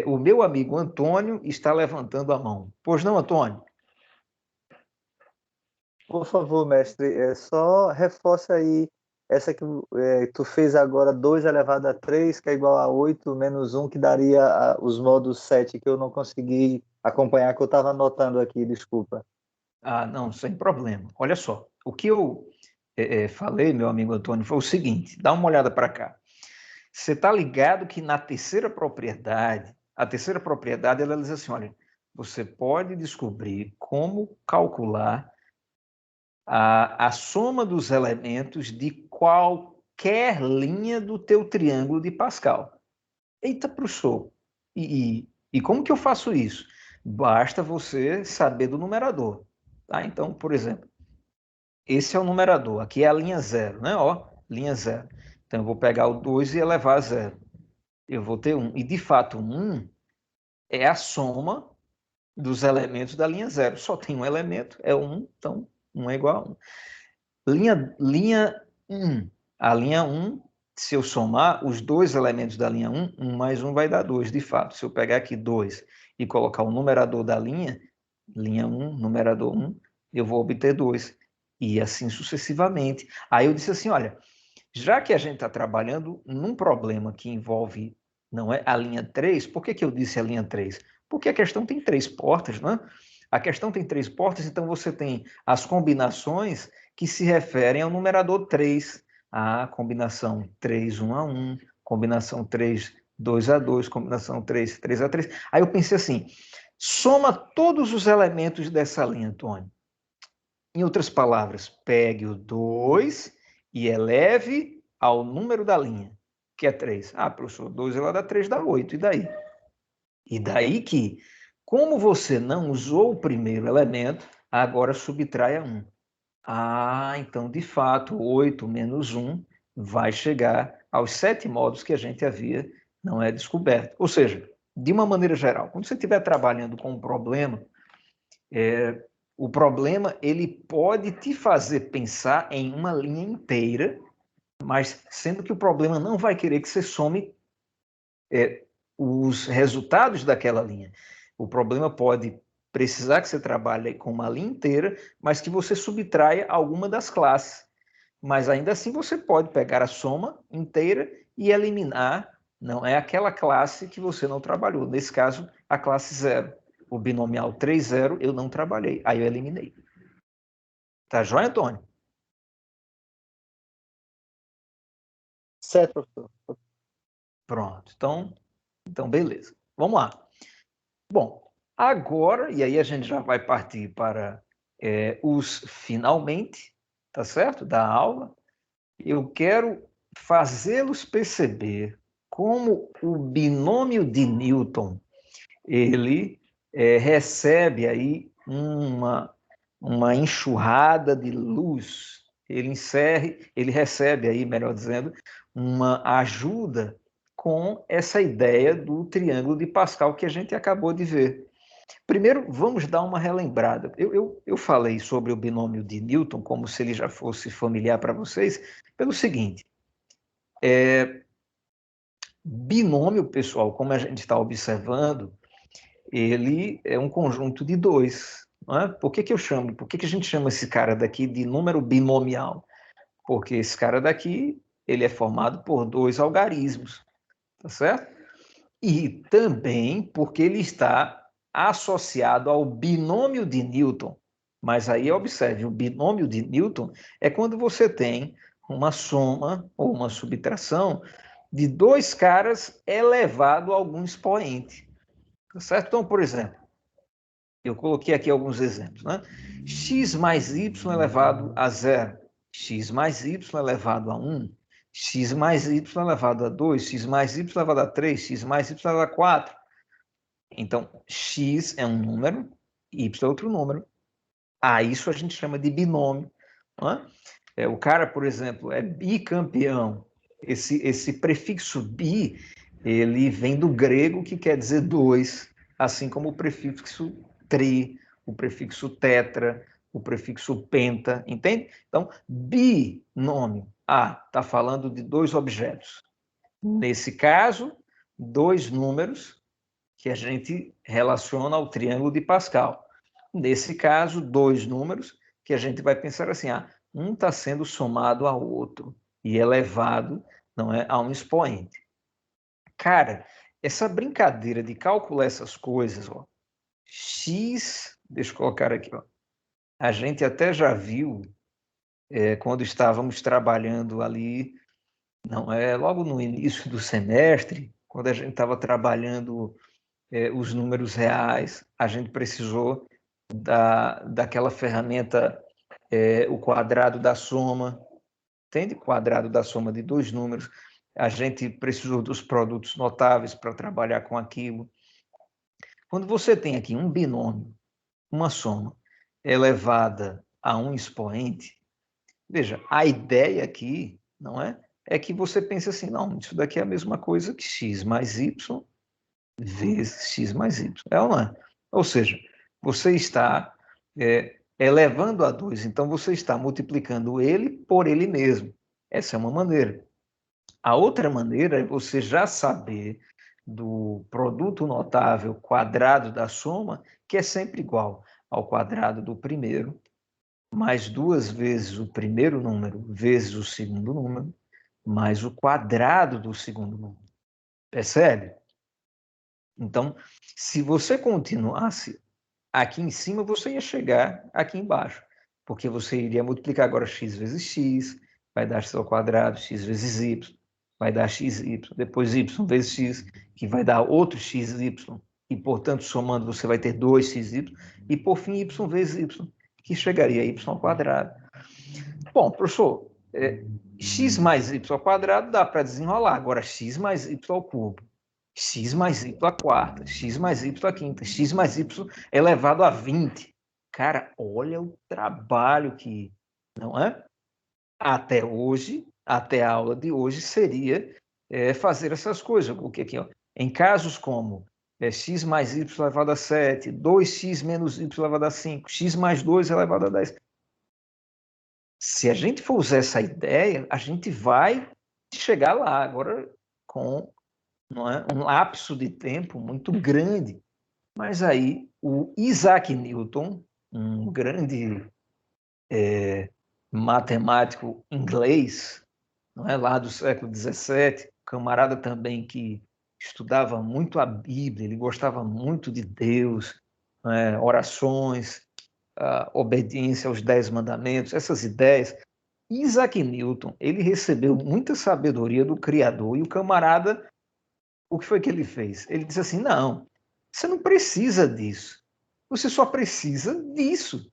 A: O meu amigo Antônio está levantando a mão. Pois não, Antônio?
F: Por favor, mestre, só reforça aí essa que tu fez agora, 2 elevado a 3, que é igual a 8 menos 1, que daria os modos 7, que eu não consegui acompanhar, que eu estava anotando aqui, desculpa.
A: Ah, não, sem problema. Olha só, o que eu falei, meu amigo Antônio, foi o seguinte, dá uma olhada para cá. Você está ligado que na terceira propriedade, ela diz assim, olha, você pode descobrir como calcular a soma dos elementos de qualquer linha do teu triângulo de Pascal. Eita, professor, e como que eu faço isso? Basta você saber do numerador. Tá? Então, por exemplo, esse é o numerador, aqui é a linha 0, né? Ó, linha 0. Então, eu vou pegar o 2 e elevar a 0. Eu vou ter 1. E, de fato, 1 é a soma dos elementos da linha 0. Só tem um elemento, é 1, então 1 é igual a 1. Linha 1. A linha 1, se eu somar os dois elementos da linha 1, 1 mais 1 vai dar 2, de fato. Se eu pegar aqui 2 e colocar o numerador da linha 1, numerador 1, eu vou obter 2. E assim sucessivamente. Aí eu disse assim, olha, já que a gente está trabalhando num problema que envolve, não é, a linha 3, por que eu disse a linha 3? Porque a questão tem 3 portas, não é? A questão tem 3 portas, então você tem as combinações que se referem ao numerador 3. A combinação 3, 1 a 1, combinação 3, 2 a 2, combinação 3, 3 a 3. Aí eu pensei assim, soma todos os elementos dessa linha, Antônio. Em outras palavras, pegue o 2 e eleve ao número da linha, que é 3. Ah, professor, 2 elevado a 3 dá 8, e daí? E daí que, como você não usou o primeiro elemento, agora subtraia 1. Ah, então, de fato, 8 menos 1 vai chegar aos 7 modos que a gente havia descoberto. Ou seja, de uma maneira geral, quando você estiver trabalhando com um problema, o problema ele pode te fazer pensar em uma linha inteira, mas sendo que o problema não vai querer que você some os resultados daquela linha. O problema pode precisar que você trabalhe com uma linha inteira, mas que você subtraia alguma das classes. Mas ainda assim você pode pegar a soma inteira e eliminar, não é aquela classe que você não trabalhou. Nesse caso, a classe 0. O binomial 3, 0, eu não trabalhei. Aí eu eliminei. Tá joia, Antônio?
F: Certo, professor.
A: Pronto. Então, beleza. Vamos lá. Bom, agora, e aí a gente já vai partir para os finalmente, tá certo? Da aula. Eu quero fazê-los perceber como o binômio de Newton, ele recebe aí uma enxurrada de luz. Ele recebe aí, melhor dizendo, uma ajuda com essa ideia do triângulo de Pascal que a gente acabou de ver. Primeiro, vamos dar uma relembrada. Eu falei sobre o binômio de Newton como se ele já fosse familiar para vocês, pelo seguinte, binômio, pessoal, como a gente está observando, ele é um conjunto de 2. Não é? Por que a gente chama esse cara daqui de número binomial? Porque esse cara daqui, ele é formado por 2 algarismos, tá certo? E também porque ele está associado ao binômio de Newton. Mas aí, observe, o binômio de Newton é quando você tem uma soma ou uma subtração de dois caras elevado a algum expoente. Certo? Então, por exemplo, eu coloquei aqui alguns exemplos, né? X mais y elevado a 0, x mais y elevado a 1, x mais y elevado a 2, x mais y elevado a 3, x mais y elevado a 4. Então, x é um número, y é outro número. Isso a gente chama de binômio. Não é? O cara, por exemplo, é bicampeão. Esse prefixo bi, ele vem do grego, que quer dizer dois, assim como o prefixo tri, o prefixo tetra, o prefixo penta, entende? Então, binômio. Está falando de dois objetos. Nesse caso, dois números que a gente relaciona ao triângulo de Pascal. Nesse caso, dois números que a gente vai pensar assim, um está sendo somado ao outro e elevado, não é, a um expoente. Cara, essa brincadeira de calcular essas coisas, x, deixa eu colocar aqui, a gente até já viu quando estávamos trabalhando ali, não é, logo no início do semestre, quando a gente estava trabalhando os números reais, a gente precisou daquela ferramenta, o quadrado da soma, entende? Quadrado da soma de dois números. A gente precisou dos produtos notáveis para trabalhar com aquilo. Quando você tem aqui um binômio, uma soma elevada a um expoente, veja, a ideia aqui, não é? É que você pense assim, não, isso daqui é a mesma coisa que x mais y vezes x mais y. É ou não é? Ou seja, você está elevando a 2, então você está multiplicando ele por ele mesmo. Essa é uma maneira. A outra maneira é você já saber do produto notável quadrado da soma, que é sempre igual ao quadrado do primeiro, mais duas vezes o primeiro número vezes o segundo número, mais o quadrado do segundo número. Percebe? Então, se você continuasse aqui em cima, você ia chegar aqui embaixo, porque você iria multiplicar agora x vezes x, vai dar x ao quadrado, x vezes y, vai dar xy, depois y vezes x, que vai dar outro xy, e, portanto, somando, você vai ter 2xy, e, por fim, y vezes y, que chegaria a y ao quadrado. Bom, professor, x mais y ao quadrado dá para desenrolar, agora x mais y ao cubo, x mais y à quarta, x mais y à quinta, x mais y elevado a 20. Cara, olha o trabalho que, não é? Até hoje, até a aula de hoje, seria fazer essas coisas. Porque aqui, em casos como x mais y elevado a 7, 2x menos y elevado a 5, x mais 2 elevado a 10. Se a gente for usar essa ideia, a gente vai chegar lá agora com não é? Um lapso de tempo muito grande. Mas aí o Isaac Newton, um grande matemático inglês, não é? Lá do século XVII, camarada também que estudava muito a Bíblia, ele gostava muito de Deus, orações, obediência aos 10 mandamentos, essas ideias. Isaac Newton, ele recebeu muita sabedoria do Criador, e o camarada, o que foi que ele fez? Ele disse assim, não, você não precisa disso, você só precisa disso.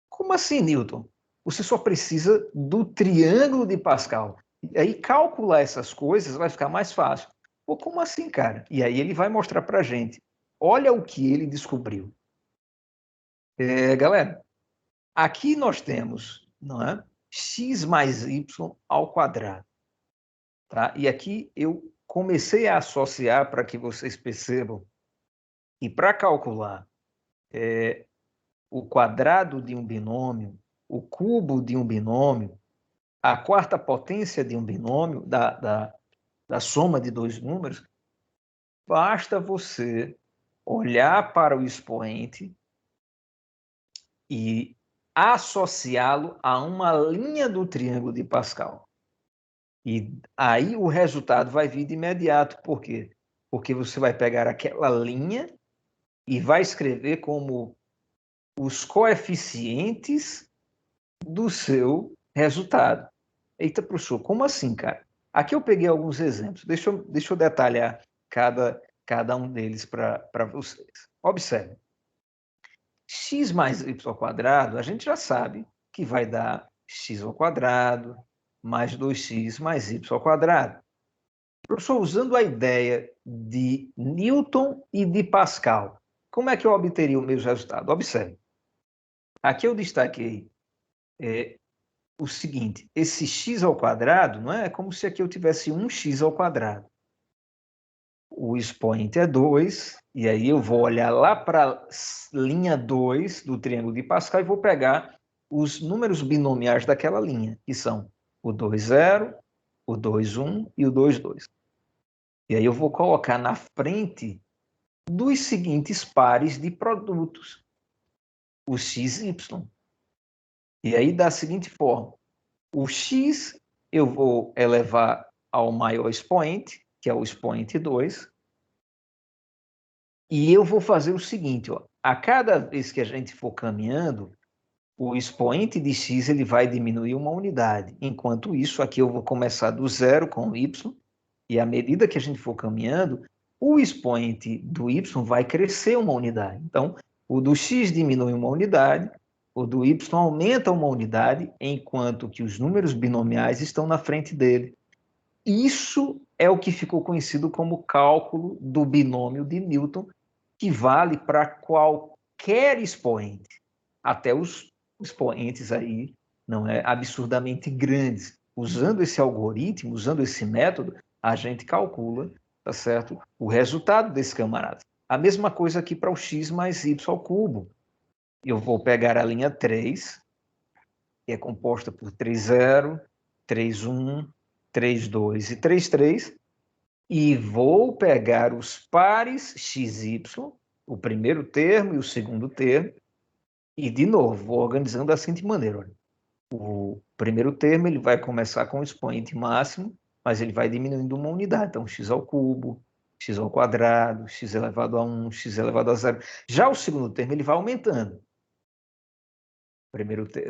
A: Como assim, Newton? Você só precisa do triângulo de Pascal. E aí calcular essas coisas vai ficar mais fácil. Pô, como assim, cara? E aí ele vai mostrar para a gente. Olha o que ele descobriu. Galera, aqui nós temos, não é? X mais y ao quadrado. Tá? E aqui eu comecei a associar para que vocês percebam que para calcular o quadrado de um binômio, o cubo de um binômio, a quarta potência de um binômio, da soma de dois números, basta você olhar para o expoente e associá-lo a uma linha do triângulo de Pascal. E aí o resultado vai vir de imediato. Por quê? Porque você vai pegar aquela linha e vai escrever como os coeficientes do seu resultado. Eita, professor, como assim, cara? Aqui eu peguei alguns exemplos. Deixa eu detalhar cada um deles para vocês. Observe. X mais y ao quadrado, a gente já sabe que vai dar x ao quadrado mais 2x mais y ao quadrado. Professor, usando a ideia de Newton e de Pascal, como é que eu obteria o mesmo resultado? Observe. Aqui eu destaquei o seguinte, esse x ao quadrado, não é? É como se aqui eu tivesse 1x ao quadrado. O expoente é 2, e aí eu vou olhar lá para a linha 2 do triângulo de Pascal e vou pegar os números binomiais daquela linha, que são o 2, 0, o 2, 1 e o 2, 2. E aí eu vou colocar na frente dos seguintes pares de produtos, o x e y. E aí da seguinte forma, o x eu vou elevar ao maior expoente, que é o expoente 2, e eu vou fazer o seguinte, ó, a cada vez que a gente for caminhando, o expoente de x ele vai diminuir uma unidade. Enquanto isso, aqui eu vou começar do zero com o y, e à medida que a gente for caminhando, o expoente do y vai crescer uma unidade. Então, o do x diminui uma unidade, o do y aumenta uma unidade, enquanto que os números binomiais estão na frente dele. Isso é o que ficou conhecido como cálculo do binômio de Newton, que vale para qualquer expoente, até os expoentes aí não é absurdamente grandes. Usando esse algoritmo, usando esse método, a gente calcula, tá certo? O resultado desse camarada. A mesma coisa aqui para o x mais y ao cubo. Eu vou pegar a linha 3, que é composta por 3, 0, 3, 1, 3, 2 e 3, 3, e vou pegar os pares x, y, o primeiro termo e o segundo termo, e, de novo, vou organizando da seguinte maneira. Olha. O primeiro termo ele vai começar com o expoente máximo, mas ele vai diminuindo uma unidade. Então, x ao cubo, x ao quadrado, x elevado a 1, x elevado a 0. Já o segundo termo ele vai aumentando.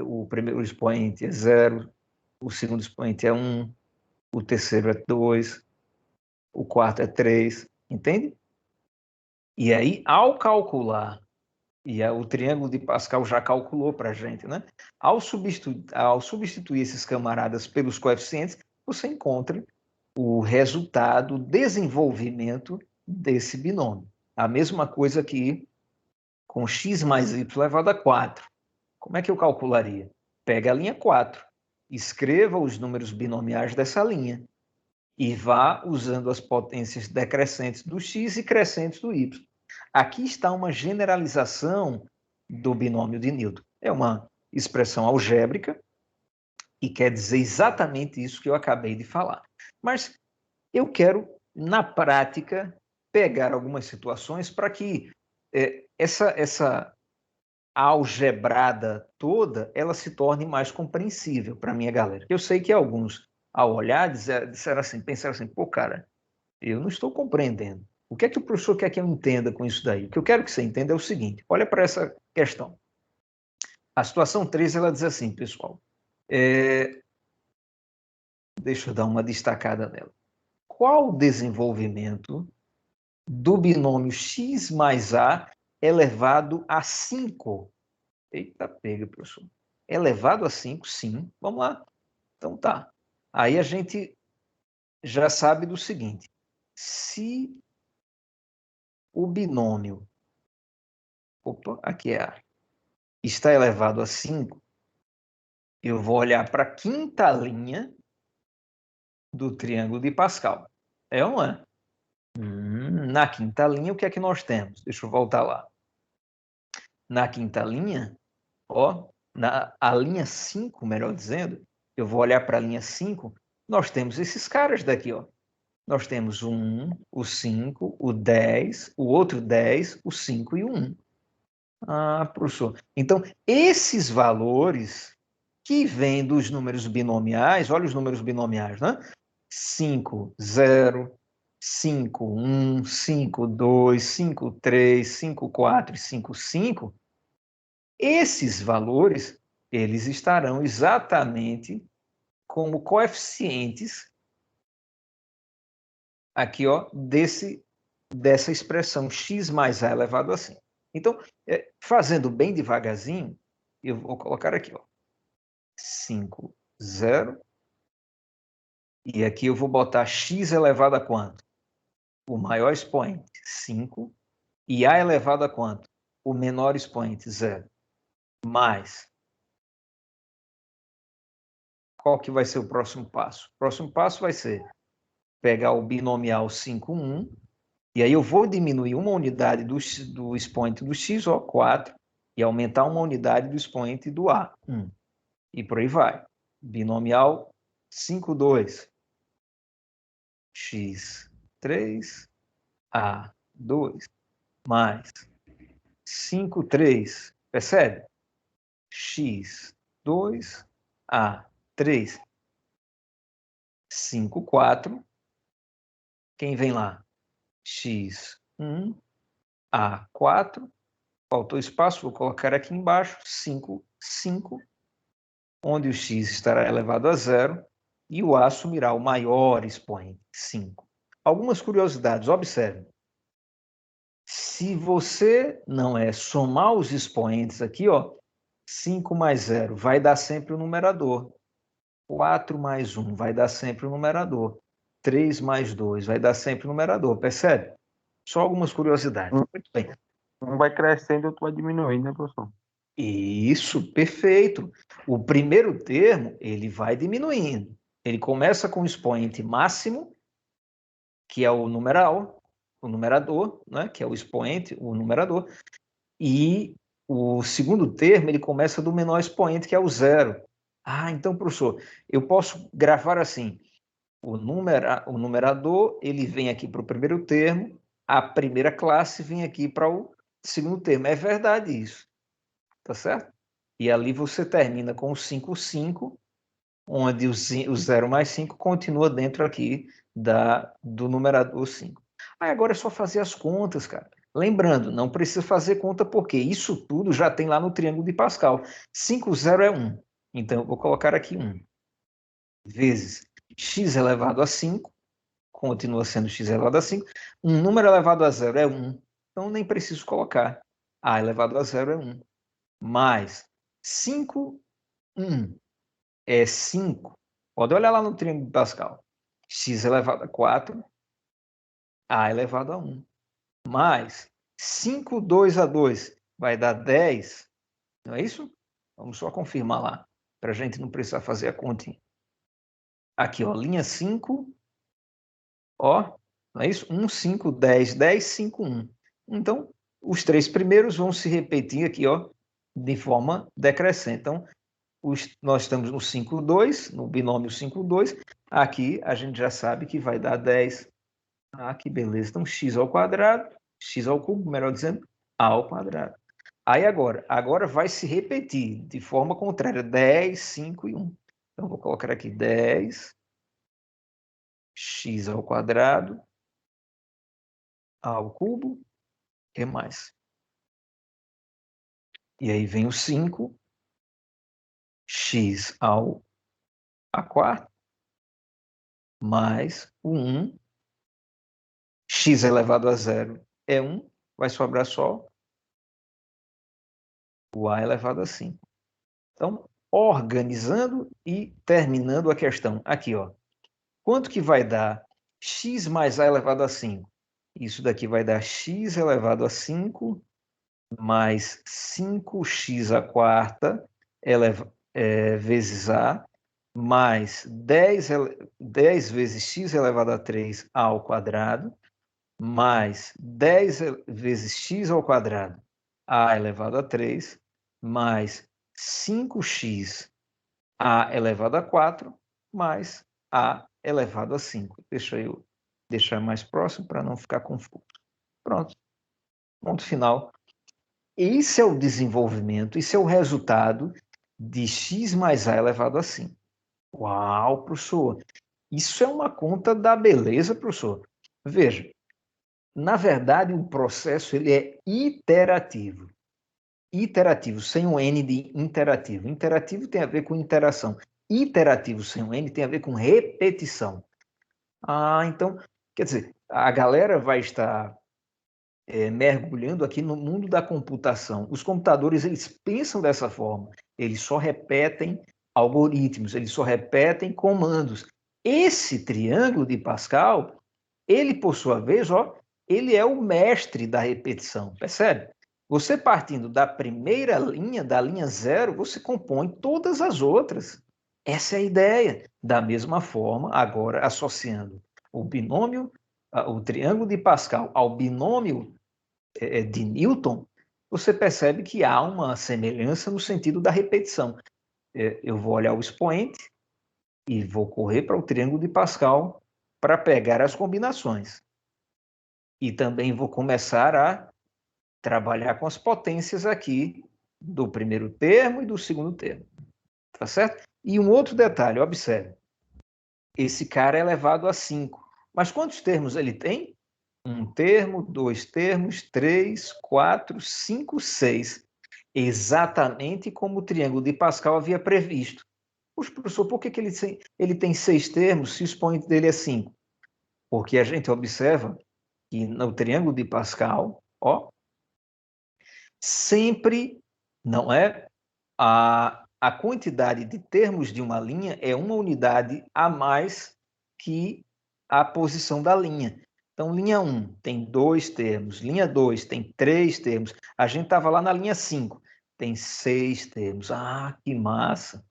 A: O primeiro expoente é 0, o segundo expoente é 1, o terceiro é 2, o quarto é 3, entende? E aí, ao calcular, e o triângulo de Pascal já calculou para a gente, né? Ao substituir esses camaradas pelos coeficientes, você encontra o resultado, o desenvolvimento desse binômio. A mesma coisa aqui com x mais y elevado a 4. Como é que eu calcularia? Pega a linha 4, escreva os números binomiais dessa linha e vá usando as potências decrescentes do x e crescentes do y. Aqui está uma generalização do binômio de Newton. É uma expressão algébrica e quer dizer exatamente isso que eu acabei de falar. Mas eu quero, na prática, pegar algumas situações para que essa algebrada toda ela se torne mais compreensível para a minha galera. Eu sei que alguns, ao olhar, pensaram assim, pô, cara, eu não estou compreendendo. O que é que o professor quer que eu entenda com isso daí? O que eu quero que você entenda é o seguinte, olha para essa questão. A situação 3, ela diz assim, pessoal, deixa eu dar uma destacada nela. Qual o desenvolvimento do binômio x mais a elevado a 5? Eita, pega, professor. Elevado a 5, sim. Vamos lá. Então tá. Aí a gente já sabe do seguinte. Se o binômio, aqui é A, está elevado a 5, eu vou olhar para a quinta linha do triângulo de Pascal. É ou não é? Na quinta linha, o que é que nós temos? Deixa eu voltar lá. Na quinta linha, a linha 5, melhor dizendo, eu vou olhar para a linha 5, nós temos esses caras daqui, ó. Nós temos o 1, o 5, o 10, o outro 10, o 5 e o 1. Ah, professor. Então, esses valores que vêm dos números binomiais, olha os números binomiais, né? 5, 0, 5,1, 5,2, 5,3, 5,4 e 5,5, esses valores, eles estarão exatamente como coeficientes aqui, ó, dessa expressão x mais a elevado a 5. Então, fazendo bem devagarzinho, eu vou colocar aqui, ó, 5, 0, e aqui eu vou botar x elevado a quanto? O maior expoente, 5, e a elevado a quanto? O menor expoente, 0. Mais. Qual que vai ser o próximo passo? O próximo passo vai ser pegar o binomial 5, 1, e aí eu vou diminuir uma unidade do expoente do x, ó, 4, e aumentar uma unidade do expoente do a, 1. E por aí vai. Binomial 5, 2. X, 3, a, 2, mais 5, 3. Percebe? X, 2, a, 3. 5, 4. Quem vem lá? X, 1, a, 4. Faltou espaço, vou colocar aqui embaixo, 5, 5, onde o x estará elevado a 0 e o a assumirá o maior expoente, 5. Algumas curiosidades, observe. Se você não somar os expoentes aqui, ó, 5 mais 0 vai dar sempre o numerador. 4 mais 1 vai dar sempre o numerador. 3 mais 2 vai dar sempre o numerador, percebe? Só algumas curiosidades. Muito bem.
B: Um vai crescendo e outro vai diminuindo, né, professor?
A: Isso, perfeito. O primeiro termo, ele vai diminuindo. Ele começa com o expoente máximo, que é o numerador, né, que é o expoente, o numerador, e o segundo termo, ele começa do menor expoente, que é o 0. Ah, então, professor, eu posso gravar assim, o numerador, ele vem aqui para o primeiro termo, a primeira classe vem aqui para o segundo termo. É verdade isso. Tá certo? E ali você termina com o 5, 5, onde o 0 mais 5 continua dentro aqui do numerador 5. Aí agora é só fazer as contas, cara. Lembrando, não precisa fazer conta porque isso tudo já tem lá no triângulo de Pascal. 5, 0 é 1. Então eu vou colocar aqui 1. Vezes x elevado a 5, continua sendo x elevado a 5. Um número elevado a 0 é 1. Então nem preciso colocar. A elevado a 0 é 1. Mais 5, 1 é 5. Pode olhar lá no triângulo de Pascal. X elevado a 4, A elevado a 1. Mais 5, 2 a 2 vai dar 10. Não é isso? Vamos só confirmar lá, para a gente não precisar fazer a continha. Aqui, ó, linha 5, ó, não é isso? 1, 5, 10, 10, 5, 1. Então, os três primeiros vão se repetir aqui, ó, de forma decrescente. Então, nós estamos no 5, 2, no binômio 5, 2. Aqui a gente já sabe que vai dar 10. Ah, que beleza. Então, x ao quadrado, x ao cubo, melhor dizendo, a ao quadrado. Aí agora vai se repetir de forma contrária, 10, 5 e 1. Então, vou colocar aqui 10, x ao quadrado, ao cubo, e mais. E aí vem o 5, x ao a quarta, mais o 1, x elevado a 0 é 1, vai sobrar só o a elevado a 5. Então, organizando e terminando a questão. Aqui, ó. Quanto que vai dar x mais a elevado a 5? Isso daqui vai dar x elevado a 5 mais 5x à quarta vezes a, mais 10 vezes x elevado a 3 ao quadrado, mais 10 vezes x ao quadrado a elevado a 3, mais 5x a elevado a 4, mais a elevado a 5. Deixa eu deixar mais próximo para não ficar confuso. Pronto. Ponto final. Esse é o desenvolvimento, esse é o resultado de x mais a elevado a 5. Uau, professor! Isso é uma conta da beleza, professor. Veja, na verdade, o processo ele é iterativo. Iterativo, sem o N de interativo. Interativo tem a ver com interação. Iterativo, sem o N, tem a ver com repetição. Então, quer dizer, a galera vai estar mergulhando aqui no mundo da computação. Os computadores, eles pensam dessa forma. Eles só repetem algoritmos, eles só repetem comandos. Esse triângulo de Pascal, ele, por sua vez, ele é o mestre da repetição, percebe? Você partindo da primeira linha, da linha 0, você compõe todas as outras. Essa é a ideia. Da mesma forma, agora associando o binômio, o triângulo de Pascal ao binômio de Newton, você percebe que há uma semelhança no sentido da repetição. Eu vou olhar o expoente e vou correr para o triângulo de Pascal para pegar as combinações. E também vou começar a trabalhar com as potências aqui do primeiro termo e do segundo termo. Tá certo? E um outro detalhe, observe. Esse cara é elevado a 5. Mas quantos termos ele tem? 1 termo, 2 termos, 3, 4, 5, 6. Exatamente como o triângulo de Pascal havia previsto. Poxa, professor, por que ele tem 6 termos se o expoente dele é 5? Porque a gente observa que no triângulo de Pascal, sempre, não é? A quantidade de termos de uma linha é uma unidade a mais que a posição da linha. Então, linha 1 tem 2 termos, linha 2 tem 3 termos. A gente estava lá na linha 5, tem 6 termos. Que massa!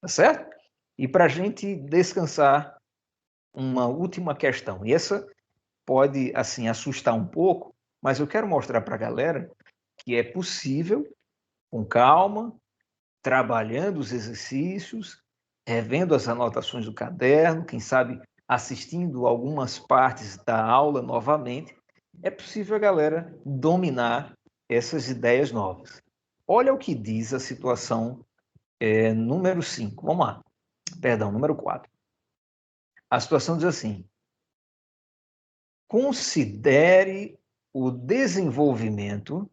A: Tá certo? E para a gente descansar, uma última questão. E essa pode, assim, assustar um pouco, mas eu quero mostrar para a galera que é possível, com calma, trabalhando os exercícios, revendo as anotações do caderno, quem sabe assistindo algumas partes da aula novamente, é possível a galera dominar essas ideias novas. Olha o que diz a situação número 5. Vamos lá. Perdão, número 4. A situação diz assim: considere o desenvolvimento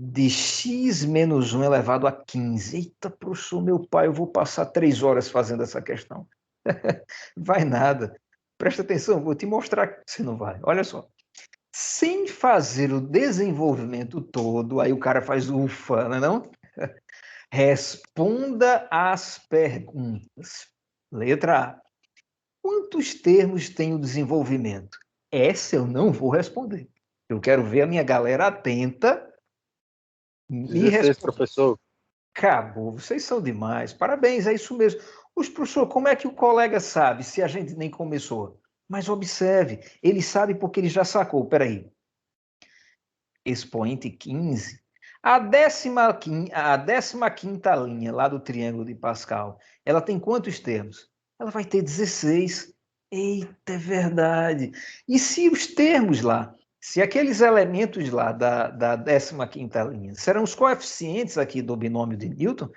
A: de x menos 1 elevado a 15. Eita, professor, meu pai, eu vou passar 3 horas fazendo essa questão. Vai nada. Presta atenção, vou te mostrar que você não vai. Olha só. Sem fazer o desenvolvimento todo, aí o cara faz ufa, não é não? Responda às perguntas. Letra A. Quantos termos tem o desenvolvimento? Essa eu não vou responder. Eu quero ver a minha galera atenta.
E: 16, professor.
A: Acabou, vocês são demais. Parabéns, é isso mesmo. Os professor, como é que o colega sabe se a gente nem começou? Mas observe, ele sabe porque ele já sacou. Peraí. Expoente 15. A 15ª linha lá do triângulo de Pascal, ela tem quantos termos? Ela vai ter 16. Eita, é verdade. E se os termos lá, se aqueles elementos lá da 15ª linha serão os coeficientes aqui do binômio de Newton,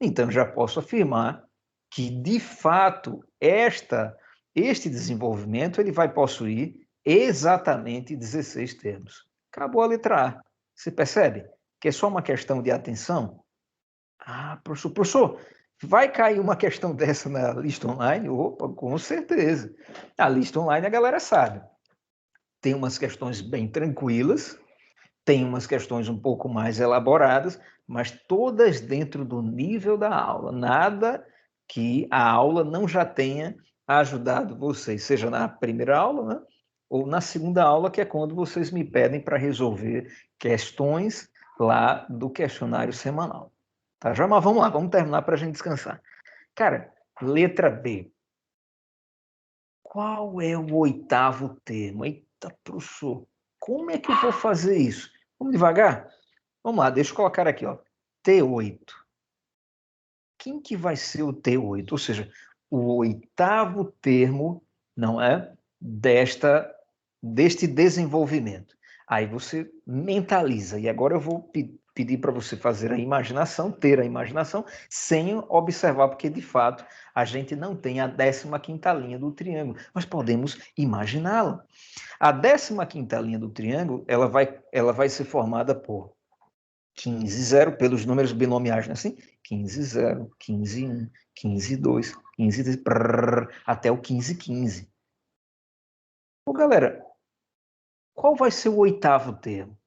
A: então já posso afirmar que, de fato, este desenvolvimento ele vai possuir exatamente 16 termos. Acabou a letra A. Você percebe que é só uma questão de atenção? Professor, vai cair uma questão dessa na lista online? Opa, com certeza. A lista online a galera sabe. Tem umas questões bem tranquilas, tem umas questões um pouco mais elaboradas, mas todas dentro do nível da aula. Nada que a aula não já tenha ajudado vocês, seja na primeira aula, né? Ou na segunda aula, que é quando vocês me pedem para resolver questões lá do questionário semanal. Tá, já? Mas vamos lá, vamos terminar para a gente descansar. Cara, letra B. Qual é o 8º termo? Eita, professor, como é que eu vou fazer isso? Vamos devagar? Vamos lá, deixa eu colocar aqui, ó. T8. Quem que vai ser o T8? Ou seja, o 8º termo, não é? Deste desenvolvimento. Aí você mentaliza. E agora eu vou pedir para você fazer a imaginação, ter a imaginação, sem observar, porque de fato a gente não tem a 15ª linha do triângulo, mas podemos imaginá-la. A 15ª linha do triângulo, ela vai ser formada por 15, 0, pelos números binomiais, não é assim? 15, 0, 15, 1, 15, 2, 15, 3, até o 15, 15. Bom, galera, qual vai ser o 8º termo?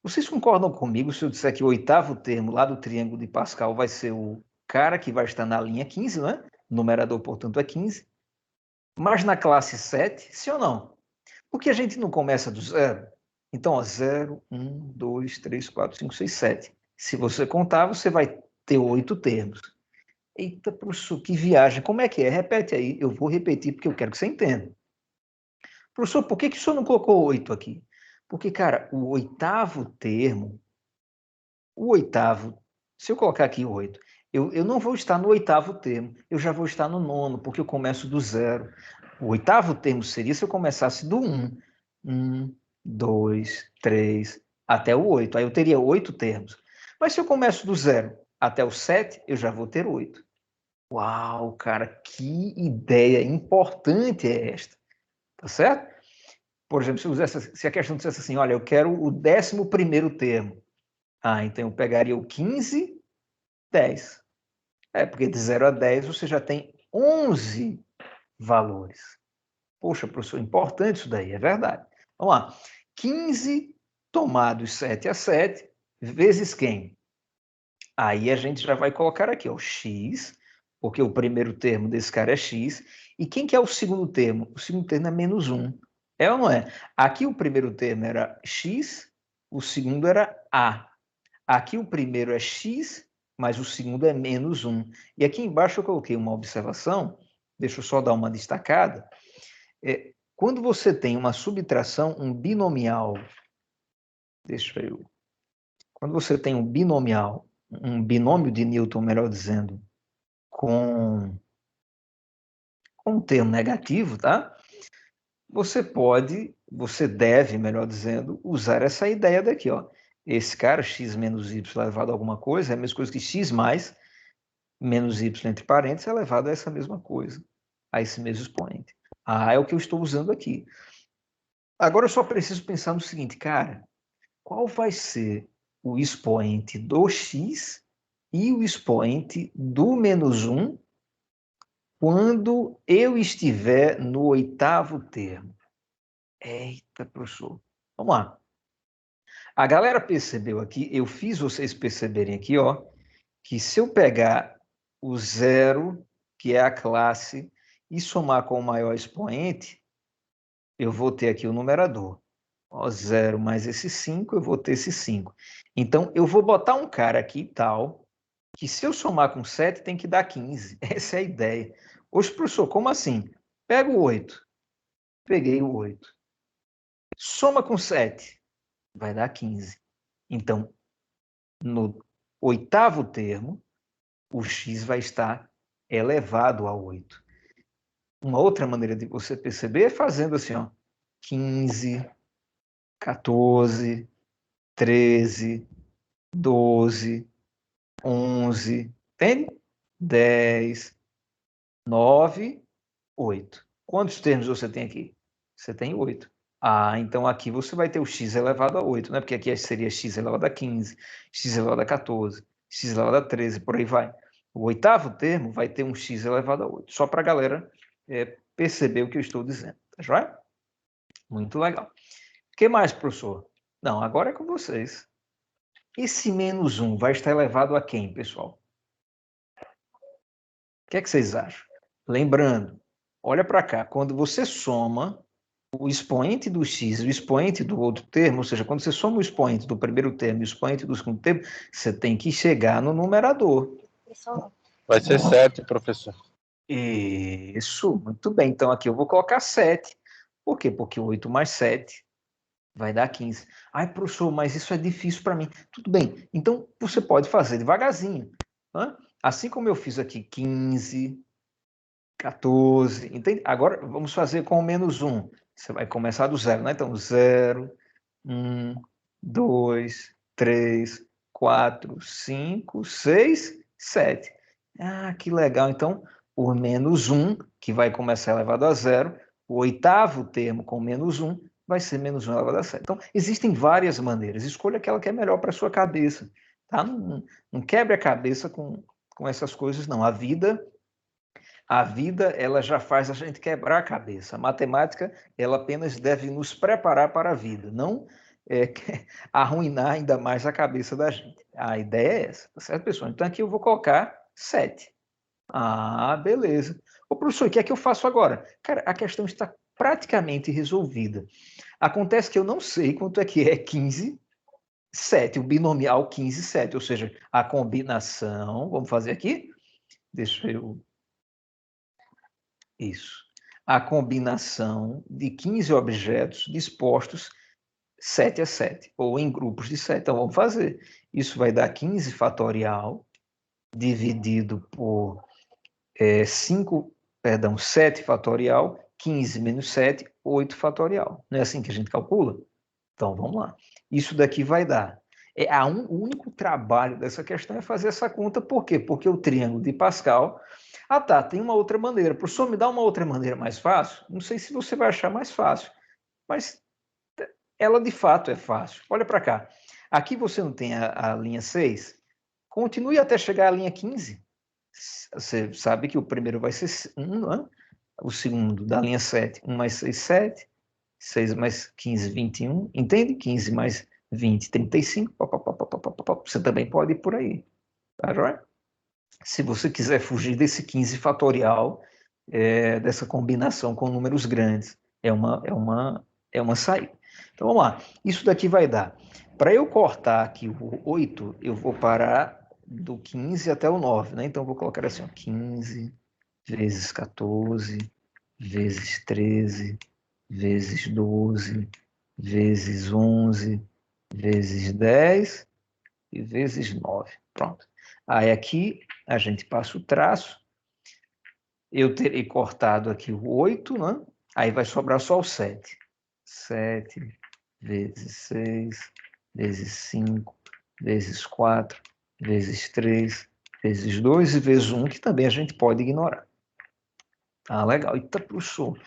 A: Vocês concordam comigo se eu disser que o 8º termo lá do triângulo de Pascal vai ser o cara que vai estar na linha 15, não é? O numerador, portanto, é 15. Mas na classe 7, sim ou não? Porque a gente não começa do 0. Então, ó, 0, 1, 2, 3, 4, 5, 6, 7. Se você contar, você vai ter 8 termos. Eita, professor, que viagem. Como é que é? Repete aí. Eu vou repetir porque eu quero que você entenda. Professor, por que o senhor não colocou 8 aqui? Porque, cara, o 8º termo, se eu colocar aqui 8, eu não vou estar no 8º termo, eu já vou estar no 9º, porque eu começo do 0. O 8º termo seria se eu começasse do 1. 1, 2, 3, até o 8. Aí eu teria 8 termos. Mas se eu começo do 0 até o 7, eu já vou ter 8. Uau, cara, que ideia importante é esta. Tá certo? Por exemplo, se a questão dissesse assim, olha, eu quero o 11º termo. Então eu pegaria o 15, 10. Porque de 0 a 10 você já tem 11 valores. Poxa, professor, importante isso daí, é verdade. Vamos lá. 15 tomados 7 a 7, vezes quem? Aí a gente já vai colocar aqui, ó, x, porque o primeiro termo desse cara é x. E quem que é o segundo termo? O segundo termo é menos 1. É ou não é? Aqui o primeiro termo era x, o segundo era a. Aqui o primeiro é x, mas o segundo é menos 1. E aqui embaixo eu coloquei uma observação, deixa eu só dar uma destacada. Quando você tem uma subtração, um binomial, quando você tem um binomial, um binômio de Newton, melhor dizendo, com um termo negativo, tá? Você deve, melhor dizendo, usar essa ideia daqui, ó. Esse cara, x menos y elevado a alguma coisa, é a mesma coisa que x mais menos y entre parênteses é elevado a essa mesma coisa, a esse mesmo expoente. É o que eu estou usando aqui. Agora eu só preciso pensar no seguinte, cara, qual vai ser o expoente do x e o expoente do menos 1 quando eu estiver no 8º termo? Eita, professor. Vamos lá. A galera percebeu aqui, eu fiz vocês perceberem aqui, ó, que se eu pegar o 0, que é a classe, e somar com o maior expoente, eu vou ter aqui o numerador. 0 mais esse 5, eu vou ter esse 5. Então, eu vou botar um cara aqui tal, que se eu somar com 7, tem que dar 15. Essa é a ideia. Oxe, professor, como assim? Pega o 8. Peguei o 8. Soma com 7. Vai dar 15. Então, no 8º termo, o x vai estar elevado a 8. Uma outra maneira de você perceber é fazendo assim, ó, 15, 14, 13, 12, 11, entende? 10, 9, 8. Quantos termos você tem aqui? Você tem 8. Então aqui você vai ter o x elevado a 8, né? Porque aqui seria x elevado a 15, x elevado a 14, x elevado a 13, por aí vai. O 8º termo vai ter um x elevado a 8. Só para a galera perceber o que eu estou dizendo, tá joia? Muito legal. O que mais, professor? Não, agora é com vocês. Esse menos 1 vai estar elevado a quem, pessoal? O que é que vocês acham? Lembrando, olha para cá, quando você soma o expoente do x e o expoente do outro termo, ou seja, quando você soma o expoente do primeiro termo e o expoente do segundo termo, você tem que chegar no numerador.
I: Vai ser 7, professor.
A: Isso, muito bem. Então aqui eu vou colocar 7. Por quê? Porque 8 mais 7 vai dar 15. Ai, professor, mas isso é difícil para mim. Tudo bem, então você pode fazer devagarzinho. Né? Assim como eu fiz aqui 15, 14, entende? Agora vamos fazer com o menos 1. Você vai começar do 0, né? Então 0, 1, 2, 3, 4, 5, 6, 7. Ah, que legal. Então, por menos 1, que vai começar elevado a zero, o oitavo termo com menos 1 vai ser menos 1 elevado a 7. Então, existem várias maneiras. Escolha aquela que é melhor para a sua cabeça. Tá? Não quebre a cabeça com essas coisas, não. A vida, ela já faz a gente quebrar a cabeça. A matemática, ela apenas deve nos preparar para a vida, não arruinar ainda mais a cabeça da gente. A ideia é essa, tá certo, pessoal? Então, aqui eu vou colocar 7. Ah, beleza. Ô, professor, o que é que eu faço agora? Cara, a questão está praticamente resolvida. Acontece que eu não sei quanto é que é 15, 7, o binomial 15, 7, ou seja, a combinação, vamos fazer aqui? Deixa eu... Isso. A combinação de 15 objetos dispostos 7 a 7, ou em grupos de 7. Então, vamos fazer. Isso vai dar 15 fatorial, dividido por 7 fatorial, 15 menos 7, 8 fatorial. Não é assim que a gente calcula? Então, vamos lá. Isso daqui vai dar. O único trabalho dessa questão é fazer essa conta. Por quê? Porque o triângulo de Pascal... Ah, tá, tem uma outra maneira. Professor, me dá uma outra maneira mais fácil? Não sei se você vai achar mais fácil, mas ela de fato é fácil. Olha para cá. Aqui você não tem a linha 6? Continue até chegar à linha 15. Você sabe que o primeiro vai ser 1, não é? O segundo da linha 7. 1 mais 6, 7. 6 mais 15, 21. Entende? 15 mais 20, 35. Você também pode ir por aí. Tá, joia? Se você quiser fugir desse 15 fatorial, dessa combinação com números grandes, é uma saída. Então, vamos lá. Isso daqui vai dar. Para eu cortar aqui o 8, eu vou parar do 15 até o 9, né? Então, eu vou colocar assim, ó, 15 vezes 14, vezes 13, vezes 12, vezes 11, vezes 10 e vezes 9. Pronto. Aí aqui a gente passa o traço. Eu terei cortado aqui o 8, né? Aí vai sobrar só o 7. 7 vezes 6, vezes 5, vezes 4, vezes 3, vezes 2 e vezes 1, que também a gente pode ignorar. Ah, legal. Eita, professor.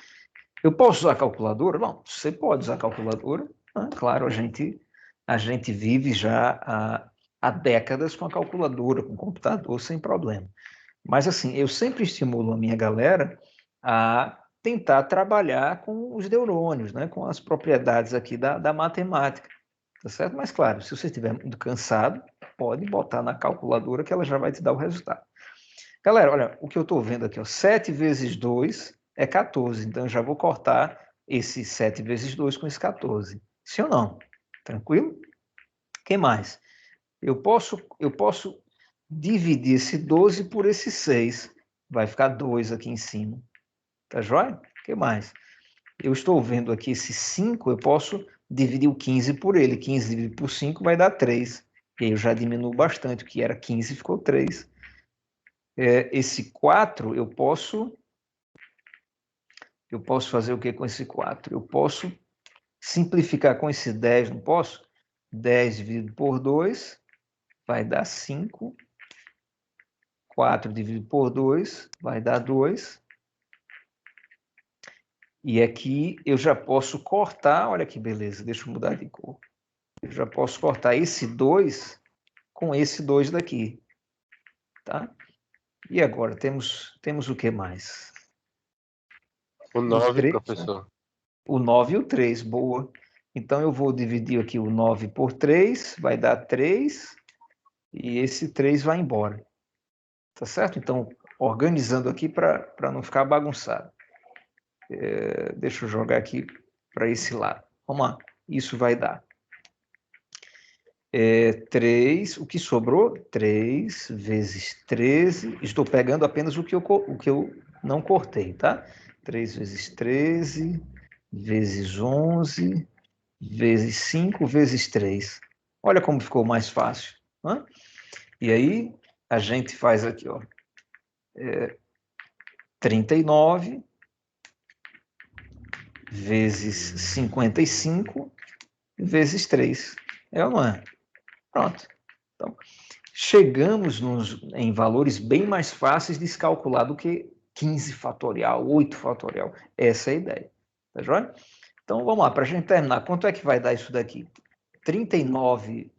A: Eu posso usar a calculadora? Não, você pode usar a calculadora. Ah, claro, a gente vive já há décadas com a calculadora, com o computador, sem problema. Mas, assim, eu sempre estimulo a minha galera a tentar trabalhar com os neurônios, né? Com as propriedades aqui da matemática, tá certo? Mas, claro, se você estiver muito cansado, pode botar na calculadora que ela já vai te dar o resultado. Galera, olha, o que eu estou vendo aqui, ó, 7 vezes 2 é 14, então eu já vou cortar esse 7 vezes 2 com esse 14. Sim ou não? Tranquilo? O que mais? Eu posso dividir esse 12 por esse 6. Vai ficar 2 aqui em cima. Tá joia? O que mais? Eu estou vendo aqui esse 5, eu posso dividir o 15 por ele. 15 dividido por 5 vai dar 3. E aí eu já diminuo bastante, o que era 15 ficou 3. Esse 4, eu posso fazer o que com esse 4? Eu posso simplificar com esse 10, não posso? 10 dividido por 2 vai dar 5. 4 dividido por 2 vai dar 2. E aqui eu já posso cortar, olha que beleza, deixa eu mudar de cor. Eu já posso cortar esse 2 com esse 2 daqui. Tá? E agora, temos o que mais?
I: O 9, professor.
A: Né? O 9 e o 3, boa. Então, eu vou dividir aqui o 9 por 3, vai dar 3, e esse 3 vai embora. Tá certo? Então, organizando aqui para não ficar bagunçado. Deixa eu jogar aqui para esse lado. Vamos lá. Isso vai dar 3, o que sobrou? 3 vezes 13. Estou pegando apenas o que eu não cortei, tá? 3 vezes 13, vezes 11, vezes 5, vezes 3. Olha como ficou mais fácil. Né? E aí, a gente faz aqui, ó, 39 vezes 55 vezes 3. É ou não é? Pronto. Então, chegamos em valores bem mais fáceis de se calcular do que 15 fatorial, 8 fatorial. Essa é a ideia. Tá joia? Então, vamos lá, para a gente terminar. Quanto é que vai dar isso daqui? 39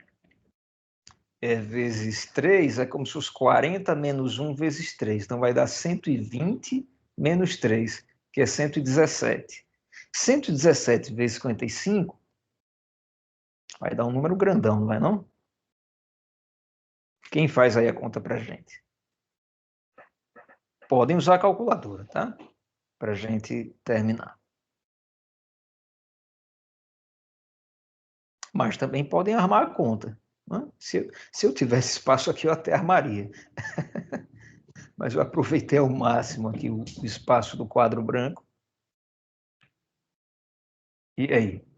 A: vezes 3 é como se fosse 40 menos 1 vezes 3. Então, vai dar 120 menos 3, que é 117. 117 vezes 55 vai dar um número grandão, não vai não? Quem faz aí a conta para a gente? Podem usar a calculadora, tá? Para a gente terminar. Mas também podem armar a conta. Né? Se eu tivesse espaço aqui, eu até armaria. Mas eu aproveitei ao máximo aqui o espaço do quadro branco. E aí?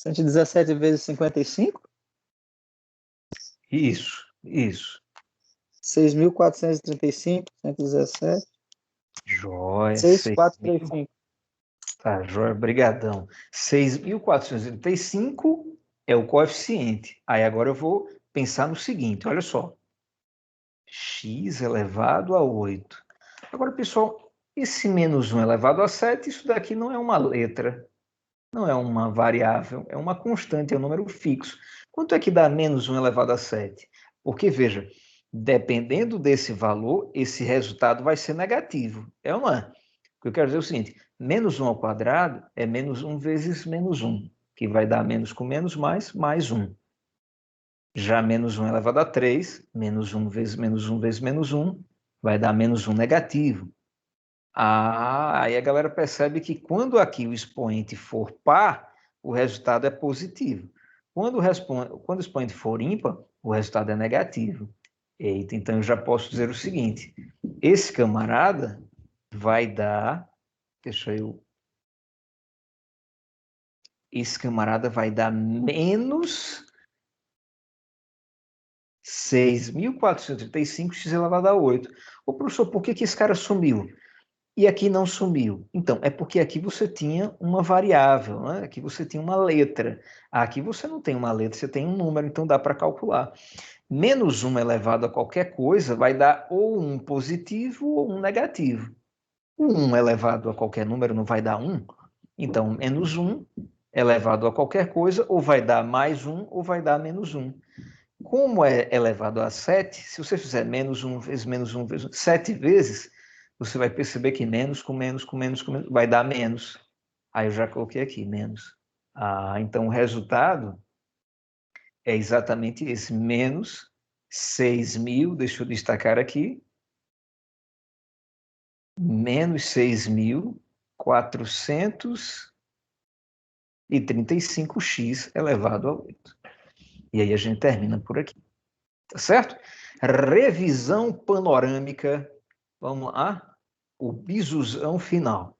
F: R$117 vezes 55?
A: Isso.
F: 6.435, 117.
A: Jóia.
F: 6.435.
A: Tá, jóia, brigadão. 6.435 é o coeficiente. Aí agora eu vou pensar no seguinte, olha só. X elevado a 8. Agora, pessoal, esse menos 1 elevado a 7, isso daqui não é uma letra, não é uma variável, é uma constante, é um número fixo. Quanto é que dá menos 1 elevado a 7? Porque, veja, dependendo desse valor, esse resultado vai ser negativo. É ou não é? O que eu quero dizer é o seguinte, menos 1 ao quadrado é menos 1 vezes menos 1, que vai dar menos com menos mais 1. Já menos 1 elevado a 3, menos 1 vezes menos 1 vezes menos 1, vai dar menos 1 negativo. Aí a galera percebe que quando aqui o expoente for par, o resultado é positivo. Quando o expoente for ímpar, o resultado é negativo. Eita, então eu já posso dizer o seguinte, esse camarada vai dar, esse camarada vai dar menos 6.435x elevado a 8. Ô, professor, por que esse cara sumiu? E aqui não sumiu. Então, é porque aqui você tinha uma variável, né? Aqui você tinha uma letra. Aqui você não tem uma letra, você tem um número, então dá para calcular. Menos 1 elevado a qualquer coisa vai dar ou um positivo ou um negativo. O 1 elevado a qualquer número não vai dar 1. Então, menos 1 elevado a qualquer coisa ou vai dar mais 1 ou vai dar menos 1. Como é elevado a 7, se você fizer menos 1 vezes menos 1 vezes 1, 7 vezes, você vai perceber que menos com menos com menos com menos vai dar menos. Aí eu já coloquei aqui, menos. Então o resultado é exatamente esse, menos 6.000, deixa eu destacar aqui, menos 6.435x elevado a 8. E aí a gente termina por aqui. Tá certo? Revisão panorâmica. Vamos lá. O bisuzão final.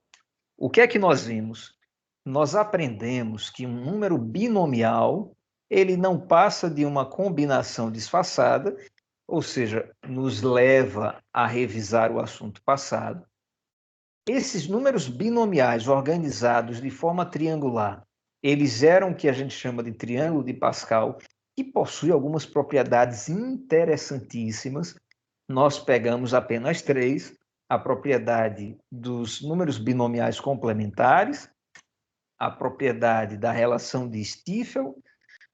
A: O que é que nós vimos? Nós aprendemos que um número binomial, ele não passa de uma combinação disfarçada, ou seja, nos leva a revisar o assunto passado. Esses números binomiais organizados de forma triangular, eles eram o que a gente chama de triângulo de Pascal, que possui algumas propriedades interessantíssimas. Nós pegamos apenas 3, a propriedade dos números binomiais complementares, a propriedade da relação de Stiefel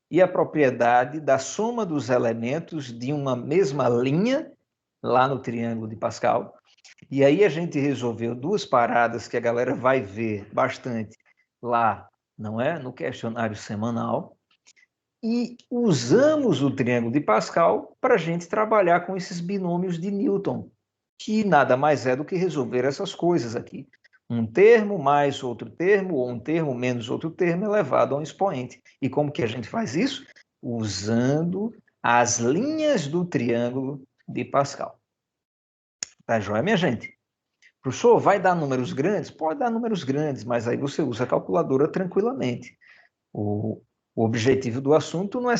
A: e a propriedade da soma dos elementos de uma mesma linha, lá no triângulo de Pascal. E aí a gente resolveu duas paradas que a galera vai ver bastante lá, não é? No questionário semanal. E usamos o triângulo de Pascal para a gente trabalhar com esses binômios de Newton, que nada mais é do que resolver essas coisas aqui. Um termo mais outro termo, ou um termo menos outro termo elevado a um expoente. E como que a gente faz isso? Usando as linhas do triângulo de Pascal. Tá joia, minha gente? Professor, vai dar números grandes? Pode dar números grandes, mas aí você usa a calculadora tranquilamente. O objetivo do assunto não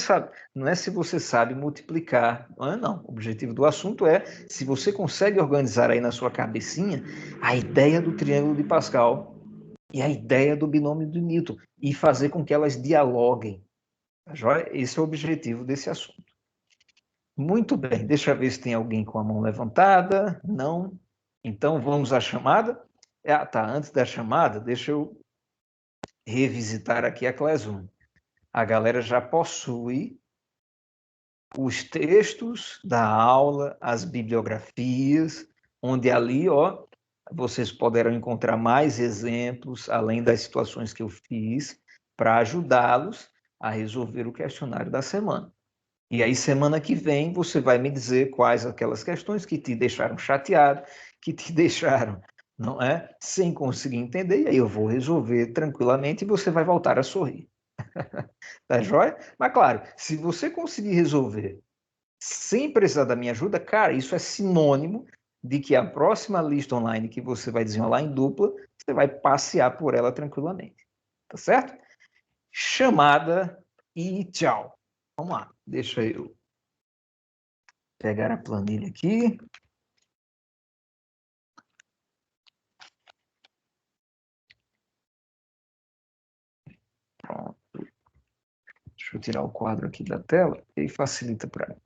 A: é se você sabe multiplicar, não. O objetivo do assunto é se você consegue organizar aí na sua cabecinha a ideia do triângulo de Pascal e a ideia do binômio do Newton, e fazer com que elas dialoguem. Tá joia? Esse é o objetivo desse assunto. Muito bem, deixa eu ver se tem alguém com a mão levantada. Não. Então, vamos à chamada. Tá, antes da chamada, deixa eu revisitar aqui a Class 1. A galera já possui os textos da aula, as bibliografias, onde ali, ó, vocês poderão encontrar mais exemplos, além das situações que eu fiz, para ajudá-los a resolver o questionário da semana. E aí, semana que vem, você vai me dizer quais aquelas questões que te deixaram chateado, que te deixaram, não é, sem conseguir entender, e aí eu vou resolver tranquilamente e você vai voltar a sorrir. Tá joia? Mas, claro, se você conseguir resolver sem precisar da minha ajuda, cara, isso é sinônimo de que a próxima lista online que você vai desenrolar em dupla, você vai passear por ela tranquilamente. Tá certo? Chamada e tchau. Vamos lá, deixa eu pegar a planilha aqui. Pronto. Deixa eu tirar o quadro aqui da tela e facilita para mim.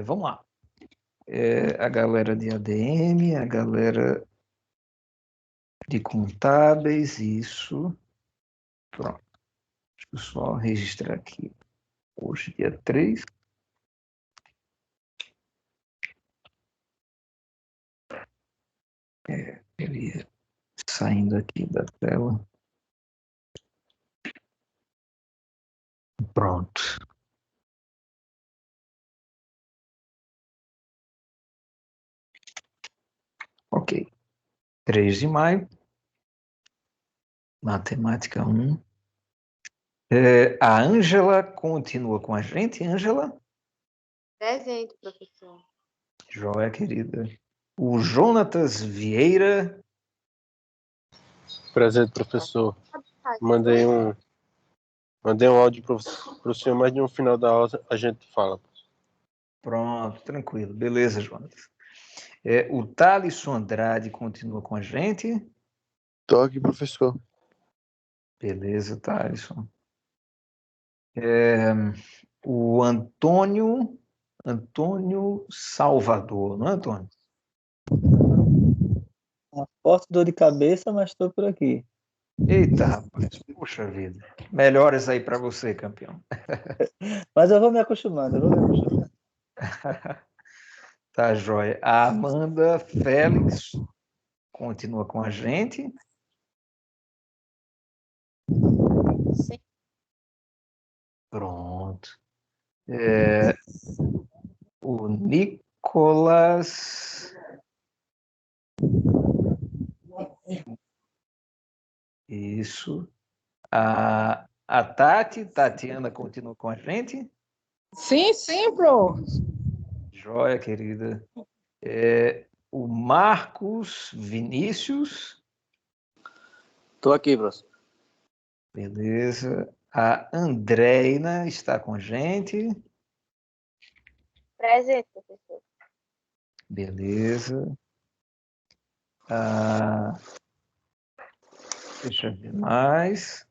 A: Vamos lá. A galera de ADM, a galera de contábeis, isso. Pronto. Deixa eu só registrar aqui. Hoje, dia 3. Ele saindo aqui da tela. Pronto. Ok. 3 de maio. Matemática 1. A Ângela continua com a gente, Ângela?
H: Presente, professor.
A: Joia, querida. O Jonatas Vieira.
I: Presente, professor. Mandei um áudio para o senhor, mas no final da aula a gente fala.
A: Pronto, tranquilo. Beleza, Jonatas. O Thalisson Andrade continua com a gente.
E: Tô aqui, professor.
A: Beleza, Thalisson. O Antônio Salvador, não é, Antônio?
F: Uma forte dor de cabeça, mas estou por aqui.
A: Eita, rapaz, puxa vida. Melhoras aí para você, campeão.
F: Mas eu vou me acostumando,
A: Tá, joia. A Amanda Félix continua com a gente.
G: Sim.
A: Pronto. O Nicolas. Isso. A Tatiana continua com a gente.
J: Sim, pro.
A: Joia, querida. O Marcos Vinícius.
C: Tô aqui, professor.
A: Beleza. A Andreina está com a gente.
H: Presente, professor.
A: Beleza. Deixa eu ver mais.